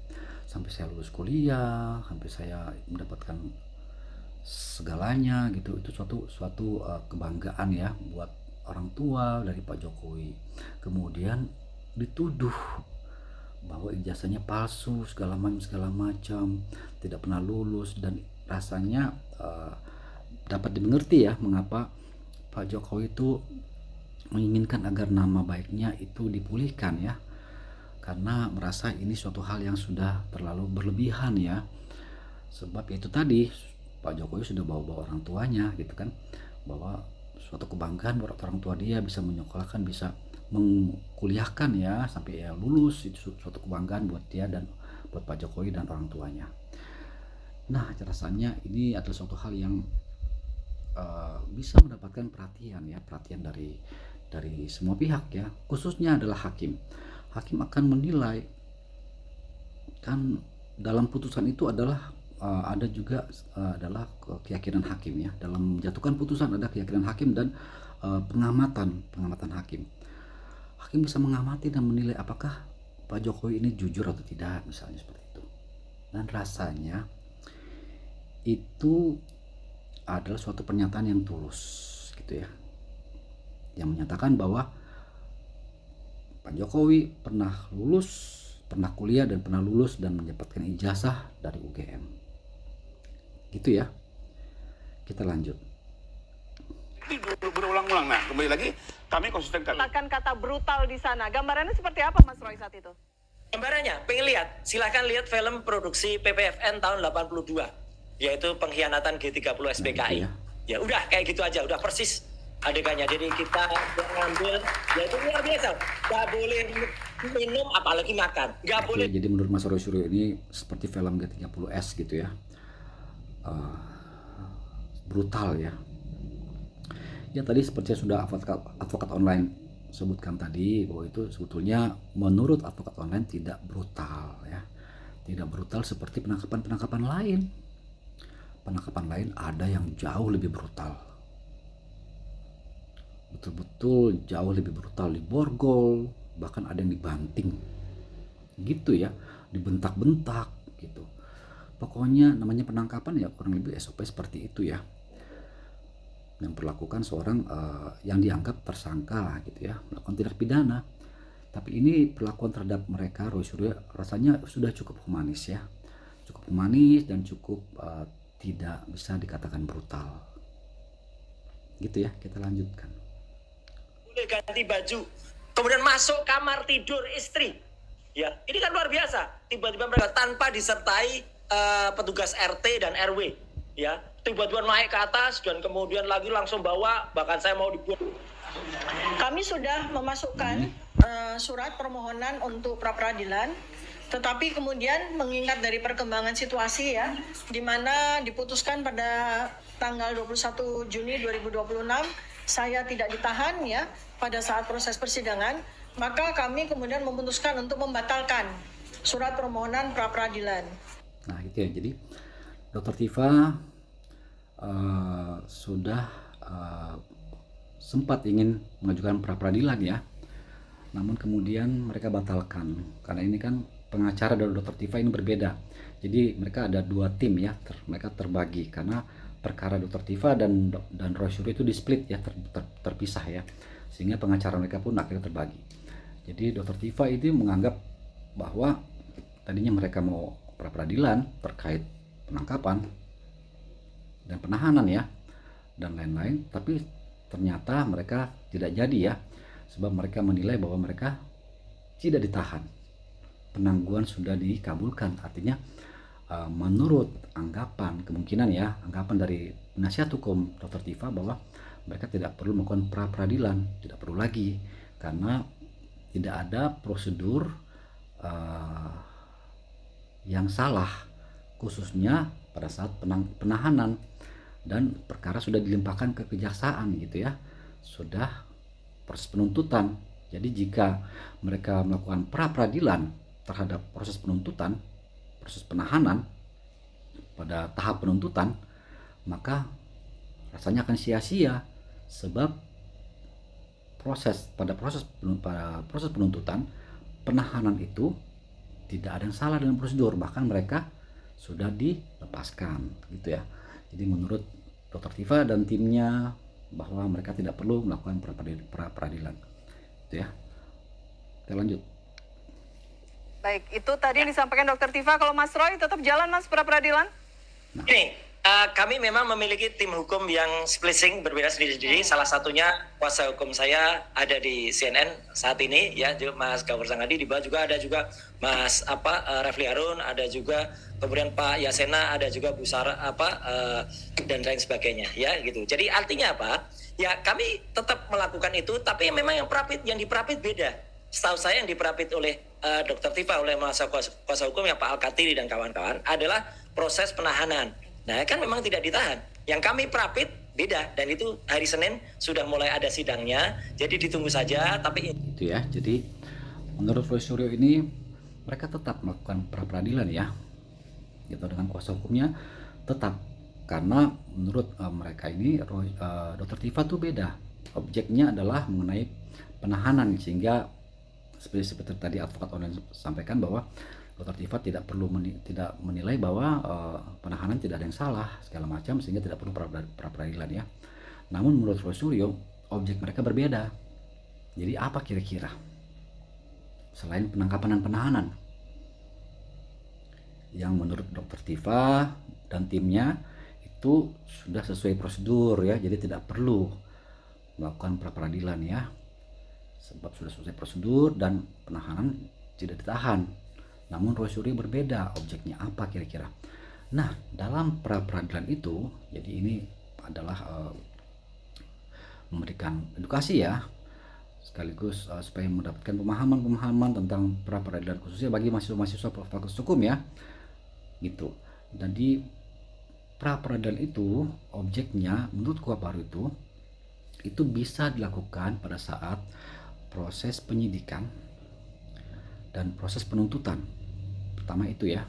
sampai saya lulus kuliah, sampai saya mendapatkan segalanya gitu. Itu suatu kebanggaan ya buat orang tua dari Pak Jokowi. Kemudian dituduh bahwa ijazahnya palsu, segala macam, tidak pernah lulus. Dan rasanya dapat dimengerti ya mengapa Pak Jokowi itu menginginkan agar nama baiknya itu dipulihkan ya, karena merasa ini suatu hal yang sudah terlalu berlebihan ya. Sebab itu tadi Pak Jokowi sudah bawa orang tuanya gitu kan, bahwa suatu kebanggaan buat orang tua dia bisa menyekolahkan, bisa mengkuliahkan ya sampai ya lulus. Itu suatu kebanggaan buat dia dan buat Pak Jokowi dan orang tuanya. Nah, rasanya ini adalah suatu hal yang bisa mendapatkan perhatian dari semua pihak ya, khususnya adalah hakim. Hakim akan menilai kan, dalam putusan itu adalah ada juga adalah keyakinan hakim ya. Dalam menjatuhkan putusan ada keyakinan hakim dan pengamatan hakim. Hakim bisa mengamati dan menilai apakah Pak Jokowi ini jujur atau tidak, misalnya seperti itu. Dan rasanya itu adalah suatu pernyataan yang tulus gitu ya, yang menyatakan bahwa Pak Jokowi pernah lulus, pernah kuliah dan pernah lulus dan mendapatkan ijazah dari UGM gitu ya. Kita lanjut. Ini berulang-ulang. Nah, kembali lagi kami konsisten kali. Kata brutal di sana. Gambarannya seperti apa Mas Roy saat itu? Gambarannya, pengen lihat? Silahkan lihat film produksi PPFN tahun 82. Yaitu pengkhianatan G30 SPKI. Ya udah kayak gitu aja, udah persis adegannya. Jadi kita ngambil, ya itu luar biasa. Gak boleh minum apalagi makan. Gak boleh. Jadi menurut Mas Roy Suryo ini seperti film G30S gitu ya. Brutal ya. Ya tadi seperti sudah advokat online sebutkan tadi, bahwa itu sebetulnya menurut advokat online tidak brutal ya. Tidak brutal seperti penangkapan lain. Penangkapan lain ada yang jauh lebih brutal, betul-betul jauh lebih brutal, diborgol, bahkan ada yang dibanting gitu ya, dibentak-bentak gitu. Pokoknya namanya penangkapan ya kurang lebih SOP seperti itu ya, yang perlakukan seorang yang dianggap tersangka gitu ya, melakukan tindak pidana. Tapi ini perlakuan terhadap mereka, Roy Suryo, rasanya sudah cukup humanis ya, cukup humanis dan cukup tidak bisa dikatakan brutal gitu ya. Kita lanjutkan. Boleh ganti baju, kemudian masuk kamar tidur istri. Ya, ini kan luar biasa. Tiba-tiba mereka tanpa disertai petugas RT dan RW. Ya, tiba-tiba naik ke atas dan kemudian lagi langsung bawa, bahkan saya mau dibuat. Kami sudah memasukkan surat permohonan untuk pra-peradilan. Tetapi kemudian mengingat dari perkembangan situasi ya, di mana diputuskan pada tanggal 21 Juni 2026 saya tidak ditahan ya pada saat proses persidangan, maka kami kemudian memutuskan untuk membatalkan surat permohonan pra peradilan. Nah itu ya, jadi Dr. Tifa sudah sempat ingin mengajukan pra peradilan ya, namun kemudian mereka batalkan karena ini kan pengacara dari Dr. Tifa ini berbeda. Jadi mereka ada dua tim ya, mereka terbagi karena perkara Dr. Tifa dan Roy Suryo itu di split ya, terpisah ya, sehingga pengacara mereka pun akhirnya terbagi. Jadi Dr. Tifa itu menganggap bahwa tadinya mereka mau pra peradilan terkait penangkapan dan penahanan ya dan lain-lain, tapi ternyata mereka tidak jadi ya, sebab mereka menilai bahwa mereka tidak ditahan, penangguhan sudah dikabulkan. Artinya menurut anggapan kemungkinan ya, anggapan dari penasihat hukum Dr. Tifa bahwa mereka tidak perlu melakukan pra peradilan, tidak perlu lagi karena tidak ada prosedur yang salah, khususnya pada saat penahanan dan perkara sudah dilimpahkan ke kejaksaan gitu ya, sudah proses penuntutan. Jadi jika mereka melakukan pra peradilan terhadap proses penuntutan, proses penahanan pada tahap penuntutan, maka rasanya akan sia-sia, sebab pada proses penuntutan, penahanan itu tidak ada yang salah dalam prosedur, bahkan mereka sudah dilepaskan gitu ya. Jadi menurut Dr. Tifa dan timnya bahwa mereka tidak perlu melakukan pra peradilan gitu ya. Kita lanjut. Baik, itu tadi yang disampaikan Dr. Tifa. Kalau Mas Roy tetap jalan Mas pra peradilan? Ini kami memang memiliki tim hukum yang splitting berbeda sendiri-sendiri. Salah satunya kuasa hukum saya ada di CNN saat ini ya, Mas Gawur Sangadi. Di bawah juga ada juga Mas Refli Harun, ada juga kemudian Pak Yasena, ada juga Bu Sarah dan lain sebagainya ya gitu. Jadi artinya apa? Ya kami tetap melakukan itu, tapi memang yang diperapit beda. Setahu saya yang diperapit oleh Dr. Tifa, oleh kuasa hukum yang Pak Al-Katiri dan kawan-kawan adalah proses penahanan. Nah kan memang tidak ditahan. Yang kami perapit beda, dan itu hari Senin sudah mulai ada sidangnya. Jadi ditunggu saja. Tapi itu ya. Jadi menurut Roy Suryo ini mereka tetap melakukan pra peradilan ya, gitu, dengan kuasa hukumnya tetap, karena menurut mereka ini Dr. Tifa tuh beda. Objeknya adalah mengenai penahanan, sehingga seperti tadi advokat online sampaikan bahwa Dr. Tifa tidak menilai bahwa penahanan tidak ada yang salah segala macam, sehingga tidak perlu pra peradilan ya. Namun menurut Roy Suryo objek mereka berbeda. Jadi apa kira-kira selain penangkapan dan penahanan yang menurut Dr. Tifa dan timnya itu sudah sesuai prosedur ya, jadi tidak perlu melakukan pra peradilan ya, sebab sudah selesai prosedur dan penahanan tidak ditahan. Namun Roy Suryo berbeda, objeknya apa kira-kira. Nah dalam pra peradilan itu, jadi ini adalah memberikan edukasi ya, sekaligus supaya mendapatkan pemahaman tentang pra peradilan, khususnya bagi mahasiswa fakultas hukum ya gitu. Jadi pra peradilan itu objeknya menurut KUHP baru itu bisa dilakukan pada saat proses penyidikan dan proses penuntutan. Pertama itu ya.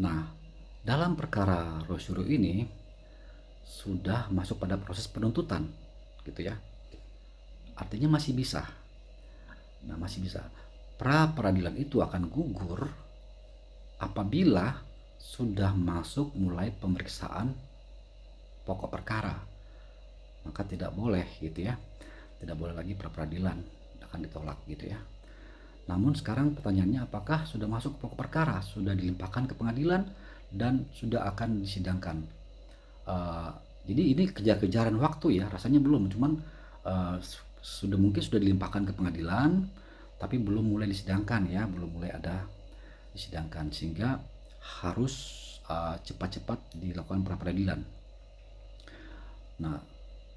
Nah, dalam perkara Roy Suryo ini sudah masuk pada proses penuntutan gitu ya. Artinya masih bisa. Nah, masih bisa. Pra peradilan itu akan gugur apabila sudah masuk mulai pemeriksaan pokok perkara. Maka tidak boleh gitu ya. Tidak boleh lagi pra peradilan, akan ditolak gitu ya. Namun sekarang pertanyaannya, apakah sudah masuk pokok perkara, sudah dilimpahkan ke pengadilan dan sudah akan disidangkan? Jadi ini kejar-kejaran waktu ya, rasanya belum, cuman mungkin sudah dilimpahkan ke pengadilan tapi belum mulai disidangkan ya, belum mulai ada disidangkan, sehingga harus cepat-cepat dilakukan pra peradilan. Nah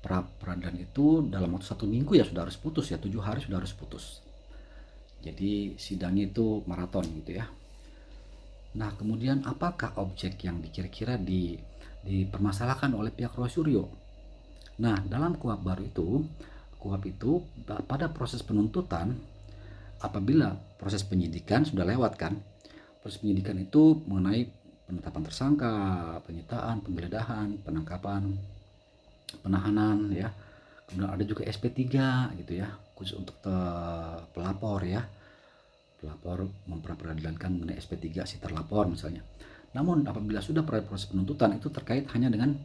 pra peradilan itu dalam waktu 1 minggu ya sudah harus putus ya, 7 hari sudah harus putus. Jadi sidangnya itu maraton gitu ya. Nah kemudian apakah objek yang kira-kira dipermasalahkan oleh pihak Roy Suryo? Nah dalam KUHP baru itu, KUHP itu pada proses penuntutan apabila proses penyidikan sudah lewat kan, proses penyidikan itu mengenai penetapan tersangka, penyitaan, penggeledahan, penangkapan, penahanan ya. Kemudian ada juga SP3 gitu ya, khusus untuk pelapor ya. Pelapor memperadilankan mengenai SP3 si terlapor misalnya. Namun apabila sudah proses penuntutan itu terkait hanya dengan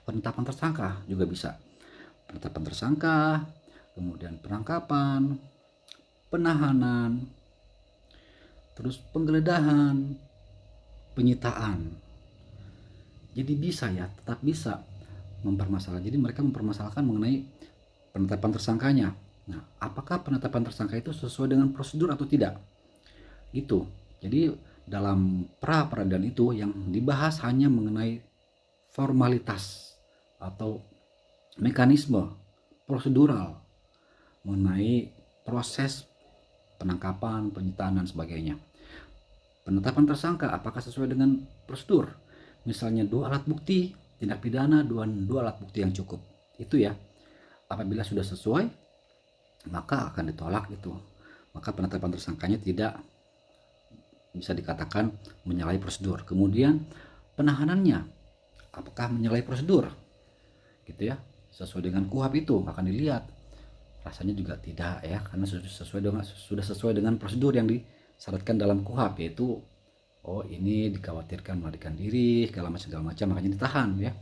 penetapan tersangka juga bisa. Penetapan tersangka, kemudian penangkapan, penahanan, terus penggeledahan, penyitaan. Jadi bisa ya, tetap bisa mempermasalahkan. Jadi mereka mempermasalahkan mengenai penetapan tersangkanya. Nah, apakah penetapan tersangka itu sesuai dengan prosedur atau tidak? Gitu. Jadi dalam pra peradilan itu yang dibahas hanya mengenai formalitas atau mekanisme prosedural mengenai proses penangkapan, penyitaan dan sebagainya. Penetapan tersangka apakah sesuai dengan prosedur? Misalnya 2 alat bukti tindak pidana, 2 alat bukti yang cukup. Itu ya. Apabila sudah sesuai maka akan ditolak itu. Maka penetapan tersangkanya tidak bisa dikatakan menyalahi prosedur. Kemudian penahanannya apakah menyalahi prosedur? Gitu ya. Sesuai dengan KUHP itu akan dilihat. Rasanya juga tidak ya, karena sudah sesuai dengan prosedur yang disyaratkan dalam KUHP, yaitu ini dikhawatirkan melarikan diri segala macam makanya ditahan ya.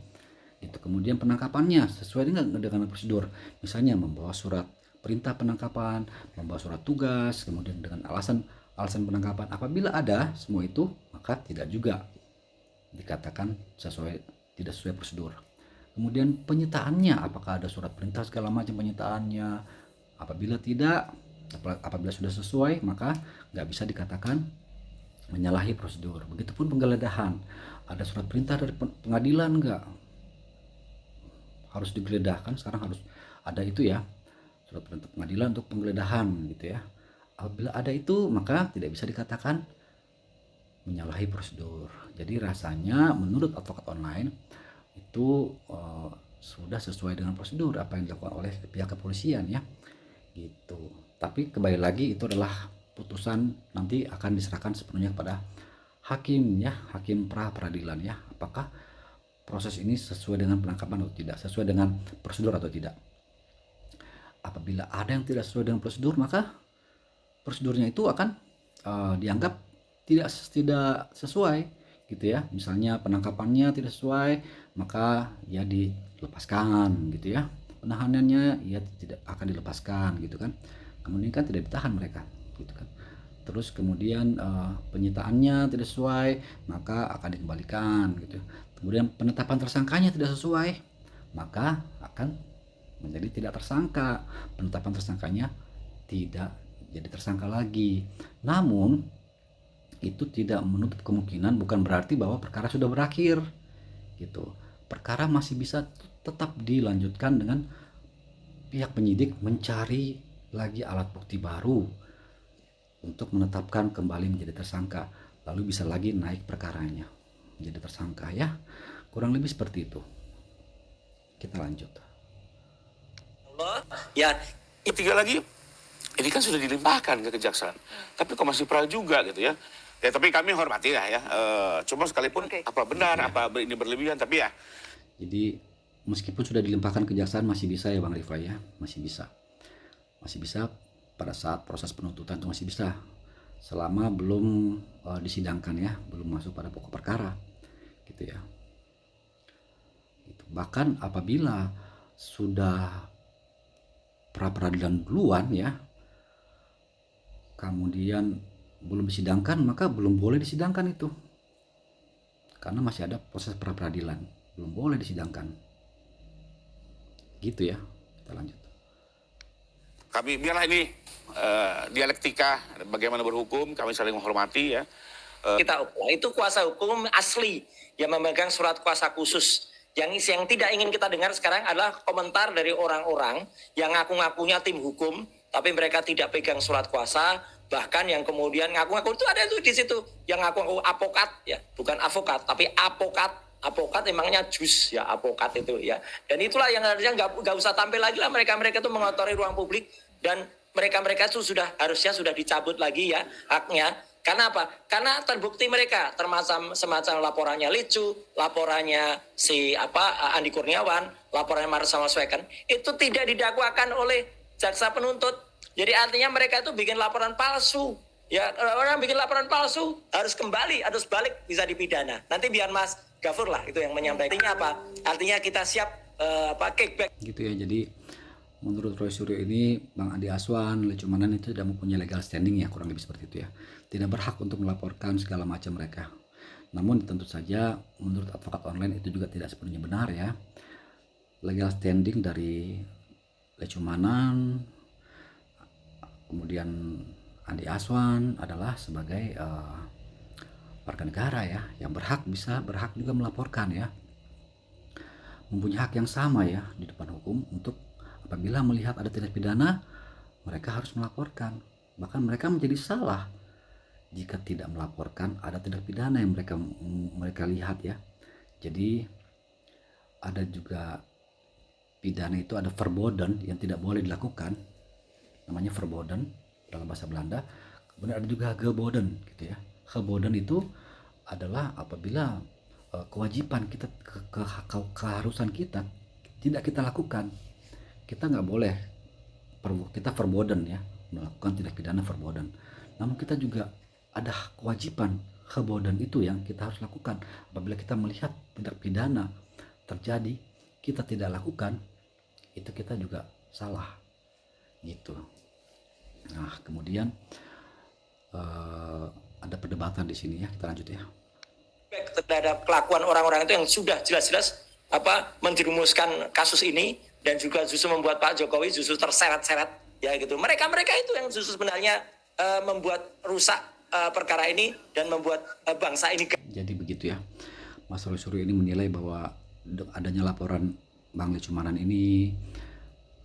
Itu kemudian penangkapannya sesuai dengan prosedur. Misalnya membawa surat perintah penangkapan, membawa surat tugas, kemudian dengan alasan penangkapan. Apabila ada semua itu, maka tidak juga dikatakan tidak sesuai prosedur. Kemudian penyitaannya, apakah ada surat perintah segala macam penyitaannya? Apabila tidak, apabila sudah sesuai, maka nggak bisa dikatakan menyalahi prosedur. Begitupun penggeledahan, ada surat perintah dari pengadilan nggak? Harus digeledah kan? Sekarang harus ada itu ya. Surat perintah pengadilan untuk penggeledahan gitu ya. Apabila ada itu maka tidak bisa dikatakan menyalahi prosedur. Jadi rasanya menurut advokat online itu sudah sesuai dengan prosedur apa yang dilakukan oleh pihak kepolisian ya. Gitu. Tapi kembali lagi itu adalah putusan nanti akan diserahkan sepenuhnya kepada hakim ya, hakim pra peradilan ya. Apakah proses ini sesuai dengan penangkapan atau tidak, sesuai dengan prosedur atau tidak. Apabila ada yang tidak sesuai dengan prosedur, maka prosedurnya itu akan dianggap tidak sesuai gitu ya. Misalnya penangkapannya tidak sesuai, maka ya dilepaskan gitu ya. Penahanannya ya tidak akan dilepaskan gitu kan. Kemudian kan tidak ditahan mereka gitu kan. Terus kemudian penyitaannya tidak sesuai, maka akan dikembalikan gitu. Kemudian penetapan tersangkanya tidak sesuai, maka akan menjadi tidak tersangka. Penetapan tersangkanya tidak jadi tersangka lagi. Namun itu tidak menutup kemungkinan, bukan berarti bahwa perkara sudah berakhir gitu. Perkara masih bisa tetap dilanjutkan dengan pihak penyidik mencari lagi alat bukti baru untuk menetapkan kembali menjadi tersangka, lalu bisa lagi naik perkaranya menjadi tersangka ya. Kurang lebih seperti itu. Kita lanjut. Ya, Ketiga lagi, ini kan sudah dilimpahkan ke kejaksaan, tapi kok masih pra juga gitu ya. Ya tapi kami hormati lah ya. Cuma sekalipun apa benar, apa ini berlebihan, tapi ya. Jadi meskipun sudah dilimpahkan kejaksaan masih bisa ya Bang Rifai ya, masih bisa pada saat proses penuntutan itu masih bisa, selama belum disidangkan ya, belum masuk pada pokok perkara gitu ya. Bahkan apabila sudah pra peradilan duluan ya, kemudian belum disidangkan, maka belum boleh disidangkan itu, karena masih ada proses pra peradilan, belum boleh disidangkan gitu ya. Kita lanjut. Kami biarlah ini dialektika bagaimana berhukum, kami saling menghormati ya. itu kuasa hukum asli yang memegang surat kuasa khusus. Yang tidak ingin kita dengar sekarang adalah komentar dari orang-orang yang ngaku-ngakunya tim hukum, tapi mereka tidak pegang surat kuasa, bahkan yang kemudian ngaku-ngaku itu ada tuh di situ, yang ngaku-ngaku apokat ya, bukan avokat, tapi apokat. Apokat emangnya jus ya, apokat itu ya. Dan itulah yang harusnya nggak usah tampil lagi lah mereka itu mengotori ruang publik. Dan mereka itu harusnya sudah dicabut lagi ya haknya. Karena apa? Karena terbukti mereka termasuk semacam laporannya Licu, laporannya si Andi Kurniawan, laporannya Marcel Maswekan itu tidak didakwakan oleh jaksa penuntut. Jadi artinya mereka itu bikin laporan palsu. Ya, orang bikin laporan palsu harus kembali, harus balik bisa dipidana. Nanti biar Mas Gafur lah itu yang menyampaikan. Artinya apa? Artinya kita siap kickback. Gitu ya. Jadi menurut Roy Suryo ini, Bang Andi Aswan, Lecu Manan itu tidak mempunyai legal standing ya, kurang lebih seperti itu ya. Tidak berhak untuk melaporkan segala macam mereka. Namun tentu saja menurut advokat online itu juga tidak sepenuhnya benar ya. Legal standing dari Lecu Manan, kemudian Andi Aswan adalah sebagai warga negara ya, yang berhak juga melaporkan ya. Mempunyai hak yang sama ya di depan hukum untuk apabila melihat ada tindak pidana, mereka harus melaporkan. Bahkan mereka menjadi salah jika tidak melaporkan ada tindak pidana yang mereka lihat ya. Jadi ada juga pidana itu ada verboden yang tidak boleh dilakukan, namanya verboden dalam bahasa Belanda. Kemudian ada juga geboden gitu ya. Geboden itu adalah apabila kewajiban kita, keharusan kita tidak kita lakukan. Kita nggak boleh, kita verboden ya, melakukan tindak pidana verboden. Namun kita juga ada kewajiban geboden itu yang kita harus lakukan. Apabila kita melihat tindak pidana terjadi, kita tidak lakukan, itu kita juga salah gitu. Nah kemudian ada perdebatan di sini ya, kita lanjut ya. Terhadap kelakuan orang-orang itu yang sudah jelas-jelas menjerumuskan kasus ini dan juga justru membuat Pak Jokowi justru terseret-seret ya gitu. Mereka itu yang justru sebenarnya membuat rusak perkara ini dan membuat bangsa ini. Jadi begitu ya, Mas Roy Suryo ini menilai bahwa adanya laporan Bang Lecu Manan ini,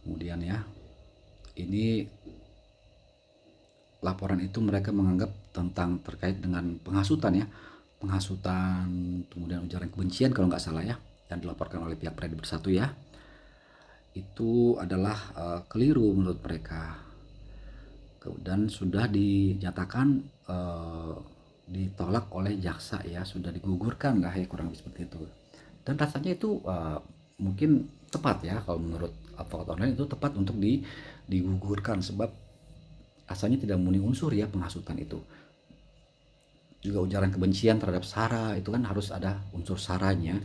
kemudian ya, ini laporan itu mereka menganggap tentang terkait dengan penghasutan ya, penghasutan, kemudian ujaran kebencian kalau nggak salah ya, dan dilaporkan oleh pihak Pride Bersatu ya, itu adalah keliru menurut mereka. Dan sudah dinyatakan ditolak oleh jaksa ya, sudah digugurkan lah ya, kurang lebih seperti itu. Dan rasanya itu mungkin tepat ya, kalau menurut advokat online itu tepat untuk digugurkan, sebab rasanya tidak memenuhi unsur ya penghasutan itu. Juga ujaran kebencian terhadap sara itu kan harus ada unsur saranya,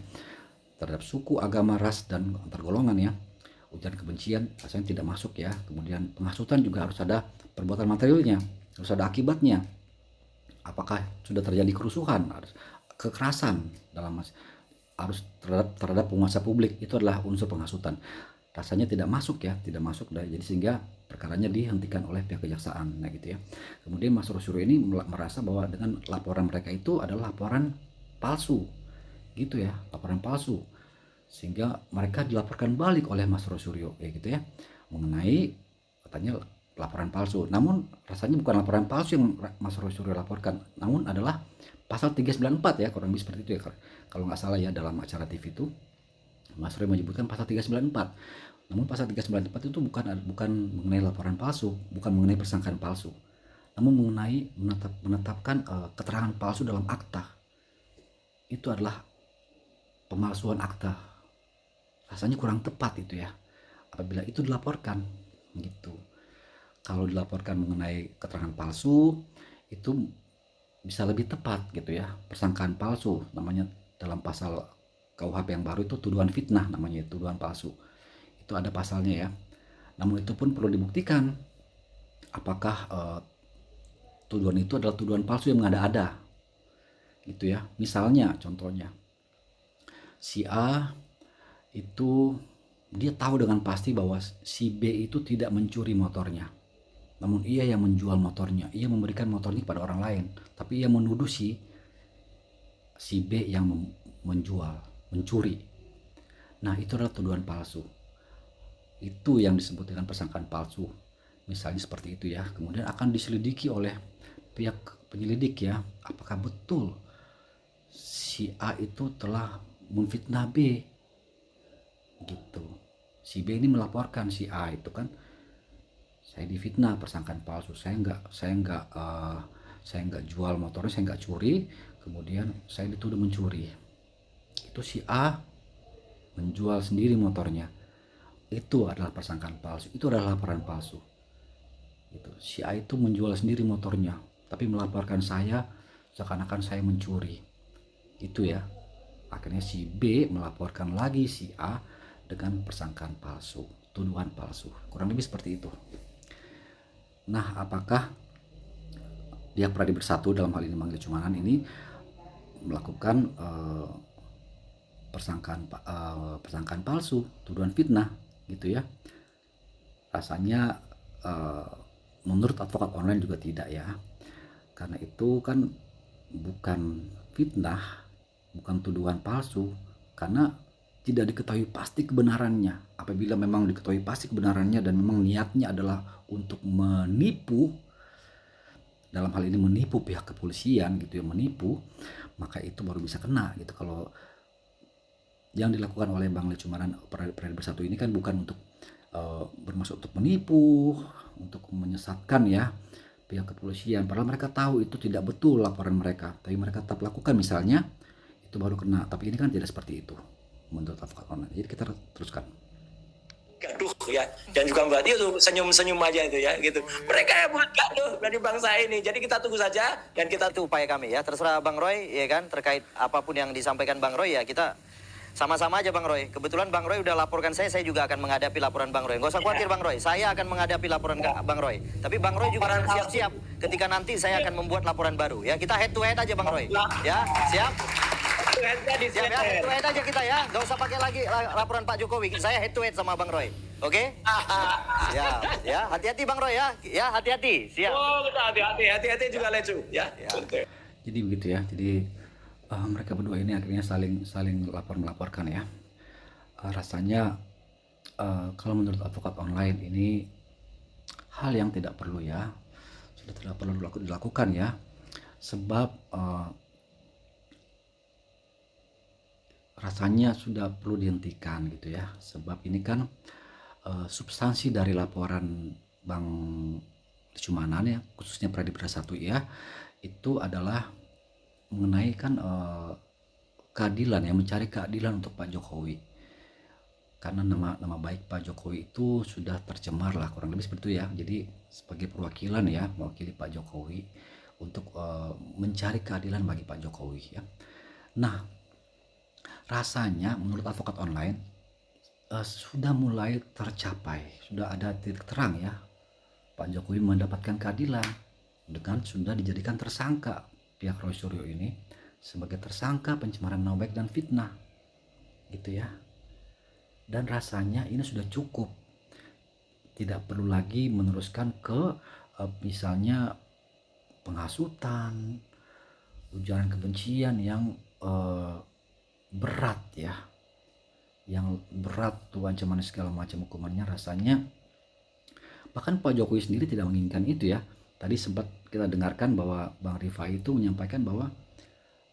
terhadap suku, agama, ras, dan antar golongan ya. Ujaran kebencian rasanya tidak masuk ya. Kemudian penghasutan juga harus ada perbuatan materialnya, harus ada akibatnya. Apakah sudah terjadi kerusuhan, harus kekerasan dalam harus terhadap penguasa publik, itu adalah unsur penghasutan. Rasanya tidak masuk ya, tidak masuk. Jadi sehingga perkaranya dihentikan oleh pihak kejaksaan, nah gitu ya. Kemudian Mas Roy Suryo ini merasa bahwa dengan laporan mereka itu adalah laporan palsu, gitu ya, laporan palsu, sehingga mereka dilaporkan balik oleh Mas Roy Suryo, ya gitu ya, mengenai katanya laporan palsu. Namun rasanya bukan laporan palsu yang Mas Roy Suryo laporkan, namun adalah pasal 394 ya, kurang lebih seperti itu ya, kalau nggak salah ya, dalam acara TV itu Mas Roy menyebutkan pasal 394. Namun pasal 394 itu bukan mengenai laporan palsu, bukan mengenai persangkaan palsu, namun mengenai menetapkan keterangan palsu dalam akta. Itu adalah pemalsuan akta. Rasanya kurang tepat itu ya, apabila itu dilaporkan gitu. Kalau dilaporkan mengenai keterangan palsu, itu bisa lebih tepat gitu ya. Persangkaan palsu namanya dalam pasal KUHP yang baru itu tuduhan fitnah, namanya tuduhan palsu. Itu ada pasalnya ya. Namun itu pun perlu dibuktikan apakah tuduhan itu adalah tuduhan palsu yang mengada-ada gitu ya. Misalnya contohnya si A itu dia tahu dengan pasti bahwa si B itu tidak mencuri motornya, namun ia yang menjual motornya, ia memberikan motornya kepada orang lain, tapi ia menuduh si B yang mencuri. Nah itu adalah tuduhan palsu. Itu yang disebut dengan persangkaan palsu, misalnya seperti itu ya. Kemudian akan diselidiki oleh pihak penyelidik ya, apakah betul si A itu telah memfitnah B gitu. Si B ini melaporkan si A itu kan, saya difitnah, persangkaan palsu. Saya nggak jual motornya, saya nggak curi, kemudian saya dituduh mencuri. Itu si A menjual sendiri motornya, itu adalah persangkaan palsu, itu adalah laporan palsu. Gitu. Si A itu menjual sendiri motornya, tapi melaporkan saya seakan-akan saya mencuri. Itu ya. Akhirnya si B melaporkan lagi si A dengan persangkaan palsu, tuduhan palsu. Kurang lebih seperti itu. Nah, apakah pihak Pradi Bersatu dalam hal ini Bang Leo Cumanan ini melakukan persangkaan palsu, tuduhan fitnah gitu ya? Rasanya menurut advokat online juga tidak ya, karena itu kan bukan fitnah, bukan tuduhan palsu, karena tidak diketahui pasti kebenarannya. Apabila memang diketahui pasti kebenarannya dan memang niatnya adalah untuk menipu, dalam hal ini menipu pihak kepolisian gitu ya, menipu, maka itu baru bisa kena gitu. Kalau yang dilakukan oleh Bang Leo Cumanan Pradi Bersatu ini kan bukan untuk bermaksud untuk menipu, untuk menyesatkan ya pihak kepolisian, padahal mereka tahu itu tidak betul laporan mereka, tapi mereka tetap lakukan misalnya, itu baru kena. Tapi ini kan tidak seperti itu menurut advokat online. Jadi kita teruskan. Gaduh ya, dan juga Mbak Tio tuh senyum-senyum aja itu ya gitu. Mereka yang buat gaduh dari bangsa ini. Jadi kita tunggu saja dan kita Itu upaya kami ya, terserah Bang Roy ya kan, terkait apapun yang disampaikan Bang Roy ya kita sama-sama aja Bang Roy. Kebetulan Bang Roy udah laporkan saya juga akan menghadapi laporan Bang Roy. Nggak usah khawatir Bang Roy, saya akan menghadapi laporan Bang Roy. Tapi Bang Roy juga harus siap-siap ketika nanti saya akan membuat laporan baru ya. Kita head to head aja Bang Roy. Ya, siap? Siap ya, head to head aja kita ya. Nggak usah pakai lagi laporan Pak Jokowi. Saya head to head sama Bang Roy. Oke? Ya, hati-hati Bang Roy ya. Ya, hati-hati. Siap. Oh, hati-hati juga Lecu ya. Jadi begitu ya. Jadi mereka berdua ini akhirnya saling melaporkan ya. Rasanya kalau menurut advokat online ini hal yang tidak perlu ya, sudah tidak perlu dilakukan ya, sebab rasanya sudah perlu dihentikan gitu ya. Sebab ini kan substansi dari laporan Bang Cumanan ya, khususnya Pradi Bersatu ya, itu adalah mengenai kan keadilan ya, mencari keadilan untuk Pak Jokowi, karena nama baik Pak Jokowi itu sudah tercemar lah, kurang lebih seperti itu ya. Jadi sebagai perwakilan ya, mewakili Pak Jokowi untuk mencari keadilan bagi Pak Jokowi ya. Nah, rasanya menurut advokat online sudah mulai tercapai, sudah ada titik terang ya, Pak Jokowi mendapatkan keadilan dengan sudah dijadikan tersangka pihak Roy Suryo ini sebagai tersangka pencemaran nama baik dan fitnah gitu ya. Dan rasanya ini sudah cukup, tidak perlu lagi meneruskan ke misalnya penghasutan, ujaran kebencian yang berat ya, yang berat tuh ancaman segala macam hukumannya. Rasanya bahkan Pak Jokowi sendiri tidak menginginkan itu ya. Tadi sempat kita dengarkan bahwa Bang Rifai itu menyampaikan bahwa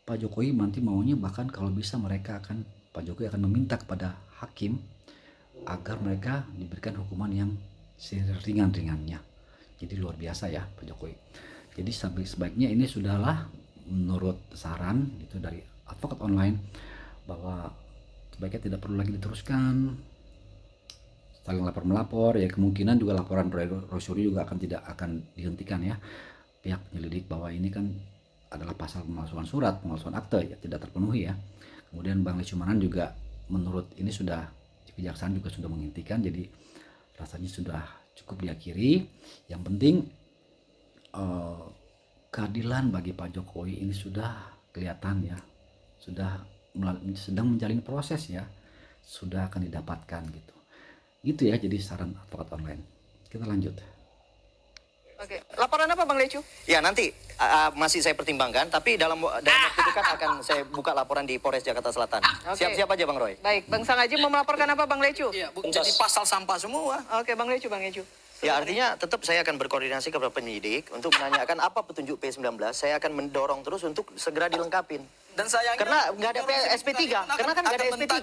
Pak Jokowi nanti maunya bahkan kalau bisa Pak Jokowi akan meminta kepada hakim agar mereka diberikan hukuman yang seringan-ringannya. Jadi luar biasa ya Pak Jokowi. Jadi sebaiknya ini sudahlah menurut saran itu dari advokat online, bahwa sebaiknya tidak perlu lagi diteruskan saling lapor-melapor ya. Kemungkinan juga laporan Roy Suryo juga tidak akan dihentikan ya, pihak penyelidik, bahwa ini kan adalah pasal pemalsuan surat, pemalsuan akte ya, tidak terpenuhi ya. Kemudian Bang Leo Cumanan juga menurut ini sudah kejaksaan juga sudah menghentikan, jadi rasanya sudah cukup diakhiri. Yang penting keadilan bagi Pak Jokowi ini sudah kelihatan ya, sudah sedang menjalin proses ya, sudah akan didapatkan gitu ya. Jadi saran advokat online. Kita lanjut. Oke, laporan apa Bang Lecu? Ya nanti masih saya pertimbangkan, tapi dalam waktu dekat akan saya buka laporan di Polres Jakarta Selatan. Oke. Siap-siap aja Bang Roy. Baik, Bang Sang Haji mau melaporkan apa Bang Lecu? Iya, Bu, jadi pasal sampah semua. Oke, Bang Lecu. Ya artinya tetap saya akan berkoordinasi kepada penyidik untuk menanyakan apa petunjuk P19. Saya akan mendorong terus untuk segera dilengkapin. Dan sayangnya Karena nggak ada SP3, karena kan nggak ada SP3.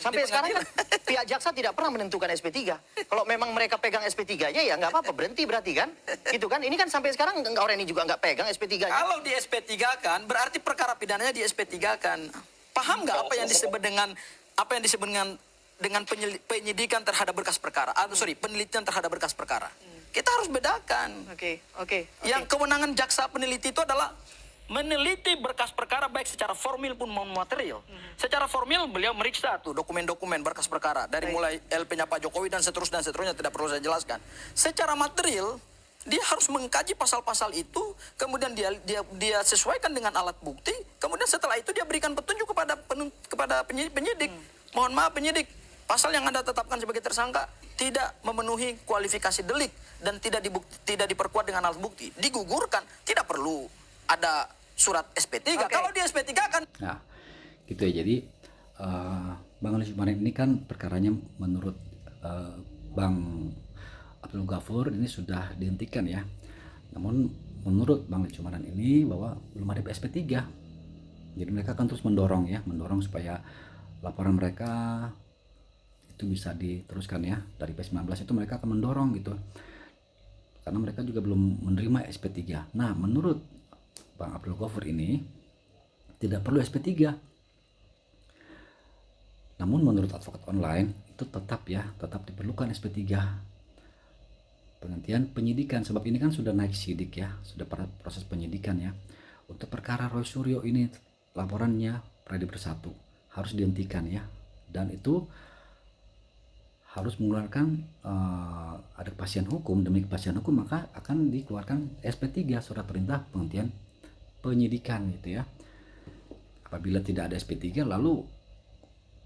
Sampai sekarang kan pihak jaksa tidak pernah menentukan SP3. Kalau memang mereka pegang SP3-nya ya nggak apa-apa, berhenti berarti kan? Gitu kan? Ini kan sampai sekarang orang ini juga nggak pegang SP3-nya. Kalau di SP3 kan berarti perkara pidananya di SP3 kan. Paham nggak apa yang disebut dengan penyidikan terhadap berkas perkara atau penelitian terhadap berkas perkara. Kita harus bedakan. Oke. Yang kewenangan jaksa peneliti itu adalah meneliti berkas perkara baik secara formil pun maupun material. Secara formil beliau meriksa tuh dokumen-dokumen berkas perkara dari mulai LP-nya Pak Jokowi dan seterusnya tidak perlu saya jelaskan. Secara material dia harus mengkaji pasal-pasal itu, kemudian dia sesuaikan dengan alat bukti, kemudian setelah itu dia berikan petunjuk kepada penyidik. Mohon maaf penyidik, pasal yang Anda tetapkan sebagai tersangka tidak memenuhi kualifikasi delik dan tidak diperkuat dengan alat bukti. Digugurkan, tidak perlu ada surat SP3. Kalau di SP3 kan... Nah, gitu ya. Jadi Bang Ali Syumarin ini kan perkaranya menurut Bang Abdul Ghafur ini sudah dihentikan ya. Namun menurut Bang Ali Syumarin ini bahwa belum ada SP3. Jadi mereka akan terus mendorong supaya laporan mereka itu bisa diteruskan ya. Dari P19 itu mereka akan mendorong gitu. Karena mereka juga belum menerima SP3. Nah, menurut Bang Abdul Ghafur ini tidak perlu SP3. Namun menurut advokat online itu tetap diperlukan SP3. Penghentian penyidikan, sebab ini kan sudah naik sidik ya, sudah proses penyidikan ya. Untuk perkara Roy Suryo ini laporannya Pradi Bersatu harus dihentikan ya. Dan itu harus mengeluarkan ada kepastian hukum. Demi kepastian hukum maka akan dikeluarkan SP3, surat perintah penghentian penyidikan gitu ya. Apabila tidak ada SP3 lalu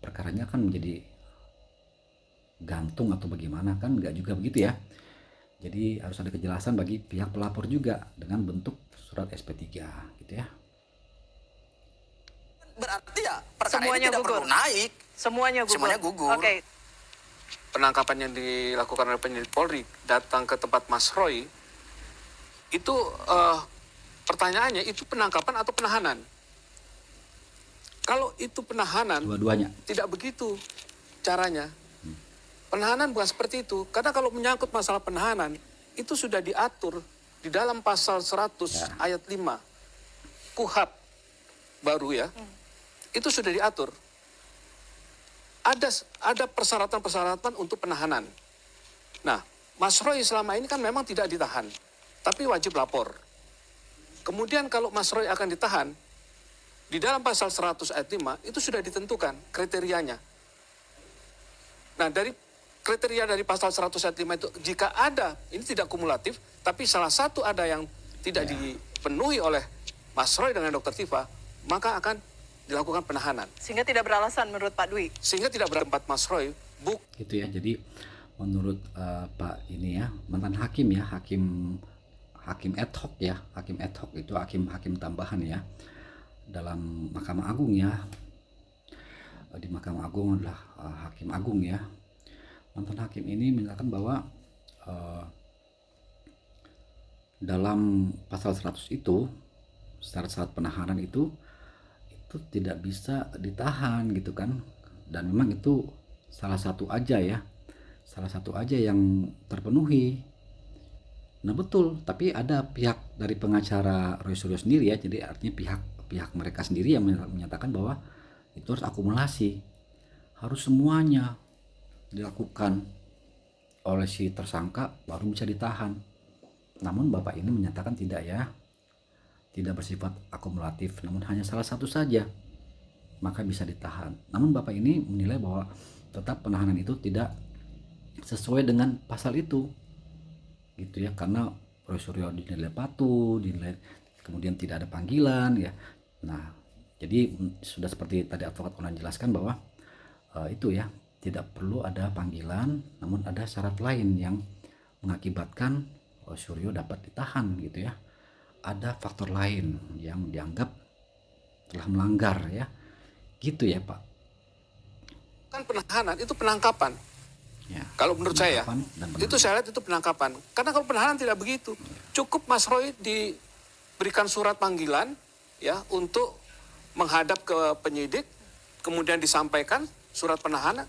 perkaranya akan menjadi gantung atau bagaimana, kan enggak juga begitu ya. Jadi harus ada kejelasan bagi pihak pelapor juga dengan bentuk surat SP3 gitu ya. Berarti ya perkara Semuanya ini tidak gugur. perlu naik. Semuanya gugur. Oke. Penangkapan yang dilakukan oleh penyidik Polri datang ke tempat Mas Roy itu pertanyaannya itu penangkapan atau penahanan? Kalau itu penahanan, Dua-duanya. tidak begitu caranya. Penahanan bukan seperti itu. Karena kalau menyangkut masalah penahanan, itu sudah diatur di dalam pasal 100 ayat 5 KUHP baru ya. Itu sudah diatur. Ada persyaratan-persyaratan untuk penahanan. Nah, Mas Roy selama ini kan memang tidak ditahan, tapi wajib lapor. Kemudian kalau Mas Roy akan ditahan, di dalam pasal 100 ayat 5 itu sudah ditentukan kriterianya. Nah, dari kriteria dari pasal 100 ayat 5 itu, jika ada, ini tidak kumulatif, tapi salah satu ada yang tidak dipenuhi oleh Mas Roy dengan Dr. Tifa, maka akan dilakukan penahanan. Sehingga tidak beralasan menurut Pak Dwi. Sehingga tidak bertempat Mas Roy, Gitu ya. Jadi menurut Pak ini ya, mantan hakim ya, hakim ad hoc ya, hakim ad hoc itu hakim tambahan ya dalam Mahkamah Agung ya. Di Mahkamah Agung adalah hakim agung ya. Mantan hakim ini menyatakan bahwa dalam pasal 100 itu syarat-syarat penahanan itu tidak bisa ditahan gitu kan, dan memang itu salah satu aja yang terpenuhi. Nah betul, tapi ada pihak dari pengacara Roy Suryo sendiri ya, jadi artinya pihak mereka sendiri yang menyatakan bahwa itu harus akumulasi, harus semuanya dilakukan oleh si tersangka baru bisa ditahan. Namun Bapak ini menyatakan tidak ya, tidak bersifat akumulatif, namun hanya salah satu saja maka bisa ditahan. Namun Bapak ini menilai bahwa tetap penahanan itu tidak sesuai dengan pasal itu gitu ya, karena Roy Suryo dinilai patuh, kemudian tidak ada panggilan ya. Nah jadi sudah seperti tadi advokat online jelaskan bahwa itu ya, tidak perlu ada panggilan, namun ada syarat lain yang mengakibatkan Roy Suryo dapat ditahan gitu ya. Ada faktor lain yang dianggap telah melanggar ya, gitu ya Pak. kan penahanan itu penangkapan. Ya, Kalau menurut saya, penangkapan dan penahanan. itu saya lihat itu penangkapan. Karena kalau penahanan tidak begitu. Cukup Mas Roy diberikan surat panggilan ya untuk menghadap ke penyidik, kemudian disampaikan surat penahanan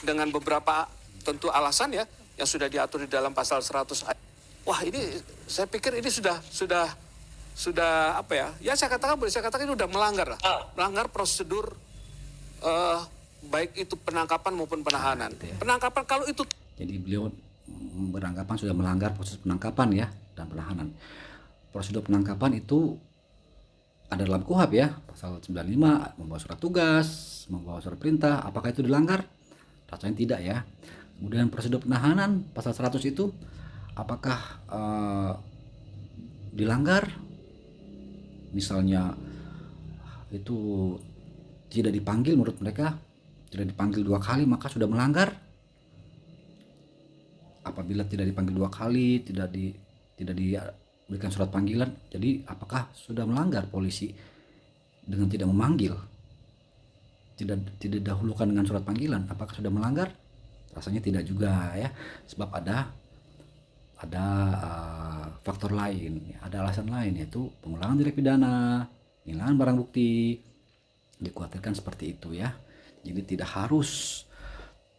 dengan beberapa tentu alasan ya yang sudah diatur di dalam pasal 100. Wah, ini saya pikir ini sudah apa ya? Ya saya katakan ini sudah melanggar lah. Melanggar prosedur baik itu penangkapan maupun penahanan. Gitu ya. Penangkapan kalau itu Jadi beliau beranggapan sudah melanggar proses penangkapan ya dan penahanan. Prosedur penangkapan itu ada dalam KUHP ya, pasal 95, membawa surat tugas, membawa surat perintah. Apakah itu dilanggar? Rasanya tidak ya. Kemudian prosedur penahanan pasal 100 itu apakah dilanggar? Misalnya itu tidak dipanggil, menurut mereka tidak dipanggil 2 kali maka sudah melanggar. Apabila tidak dipanggil 2 kali, tidak diberikan surat panggilan, jadi apakah sudah melanggar polisi dengan tidak memanggil, tidak didahulukan dengan surat panggilan? Apakah sudah melanggar? Rasanya tidak juga ya, sebab ada faktor lain, ada alasan lain, yaitu pengulangan tindak pidana, penghilangan barang bukti, dikhawatirkan seperti itu ya. Jadi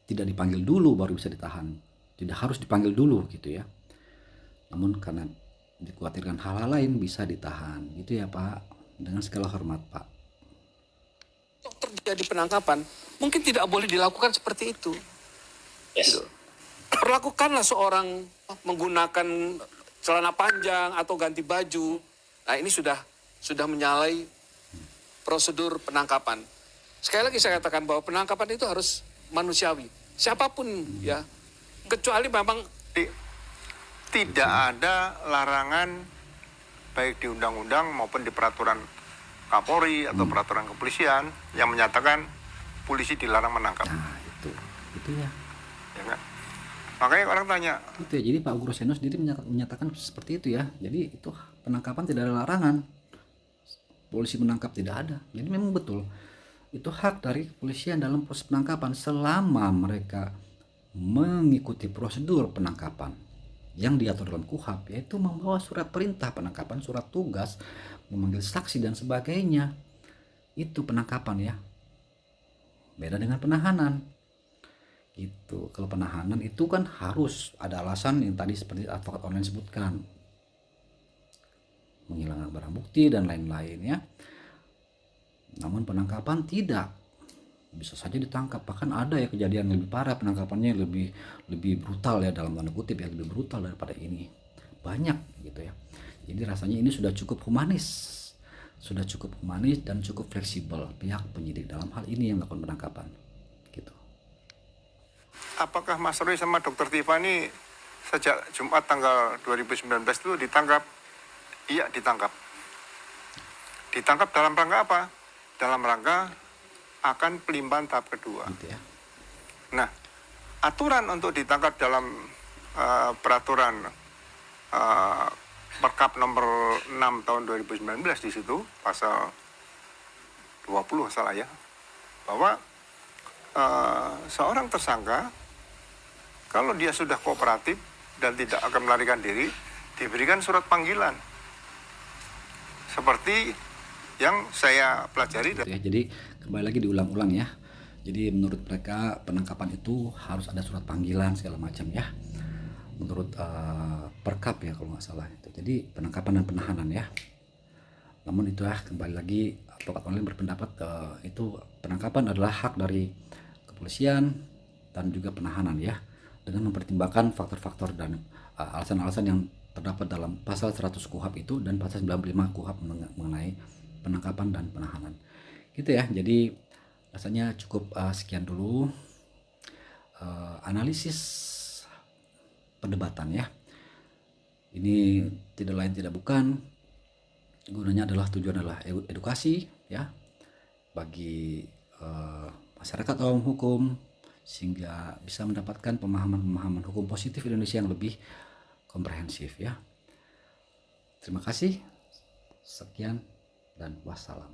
tidak dipanggil dulu baru bisa ditahan, tidak harus dipanggil dulu gitu ya. Namun karena dikhawatirkan hal-hal lain bisa ditahan gitu ya Pak. Dengan segala hormat Pak. terjadi penangkapan, mungkin tidak boleh dilakukan seperti itu. Gitu. Perlakukanlah seorang menggunakan celana panjang atau ganti baju. Nah, ini sudah menyalahi prosedur penangkapan. Sekali lagi saya katakan bahwa penangkapan itu harus manusiawi. Siapapun ya, kecuali memang Tidak ada larangan baik di undang-undang maupun di peraturan Kapolri atau peraturan kepolisian yang menyatakan polisi dilarang menangkap. Nah itu ya. Ya kan? Makanya orang tanya. Itu ya, jadi Pak Groseno sendiri menyatakan seperti itu ya. Jadi itu penangkapan tidak ada larangan. Polisi menangkap tidak ada. Jadi memang betul. Itu hak dari kepolisian dalam proses penangkapan selama mereka mengikuti prosedur penangkapan yang diatur dalam KUHP, yaitu membawa surat perintah penangkapan, surat tugas, memanggil saksi dan sebagainya. Itu penangkapan ya. Beda dengan penahanan. Itu kalau penahanan itu kan harus ada alasan yang tadi seperti advokat online sebutkan, menghilangkan barang bukti dan lain-lain ya. Namun penangkapan tidak, bisa saja ditangkap. Bahkan ada ya kejadian lebih parah, penangkapannya lebih brutal ya, dalam tanda kutip ya, lebih brutal daripada ini, banyak gitu ya. Jadi rasanya ini sudah cukup humanis dan cukup fleksibel pihak penyidik dalam hal ini yang melakukan penangkapan gitu. Apakah Mas Roy sama Dr. Tiffany sejak Jumat tanggal 2019 itu ditangkap? Iya, ditangkap. Ditangkap dalam rangka apa? Dalam rangka akan pelimpahan tahap kedua. Gitu ya. Nah, aturan untuk ditangkap dalam peraturan Perkap nomor 6 tahun 2019 di situ, pasal 20 salah ya, bahwa seorang tersangka kalau dia sudah kooperatif dan tidak akan melarikan diri, diberikan surat panggilan. Seperti yang saya pelajari. Gitu ya. Jadi kembali lagi diulang-ulang ya. Jadi menurut mereka penangkapan itu harus ada surat panggilan segala macam ya. Menurut Perkap ya kalau nggak salah itu. Jadi penangkapan dan penahanan ya. Namun itu ya, kembali lagi advokat online berpendapat itu penangkapan adalah hak dari kepolisian dan juga penahanan ya, dengan mempertimbangkan faktor-faktor dan alasan-alasan yang terdapat dalam pasal 100 KUHP itu dan pasal 95 KUHP mengenai penangkapan dan penahanan gitu ya. Jadi rasanya cukup sekian dulu analisis perdebatan ya. Ini tidak lain tidak bukan, gunanya adalah tujuan adalah edukasi ya bagi masyarakat awam hukum, sehingga bisa mendapatkan pemahaman hukum positif Indonesia yang lebih komprehensif ya. Terima kasih, sekian dan wassalam.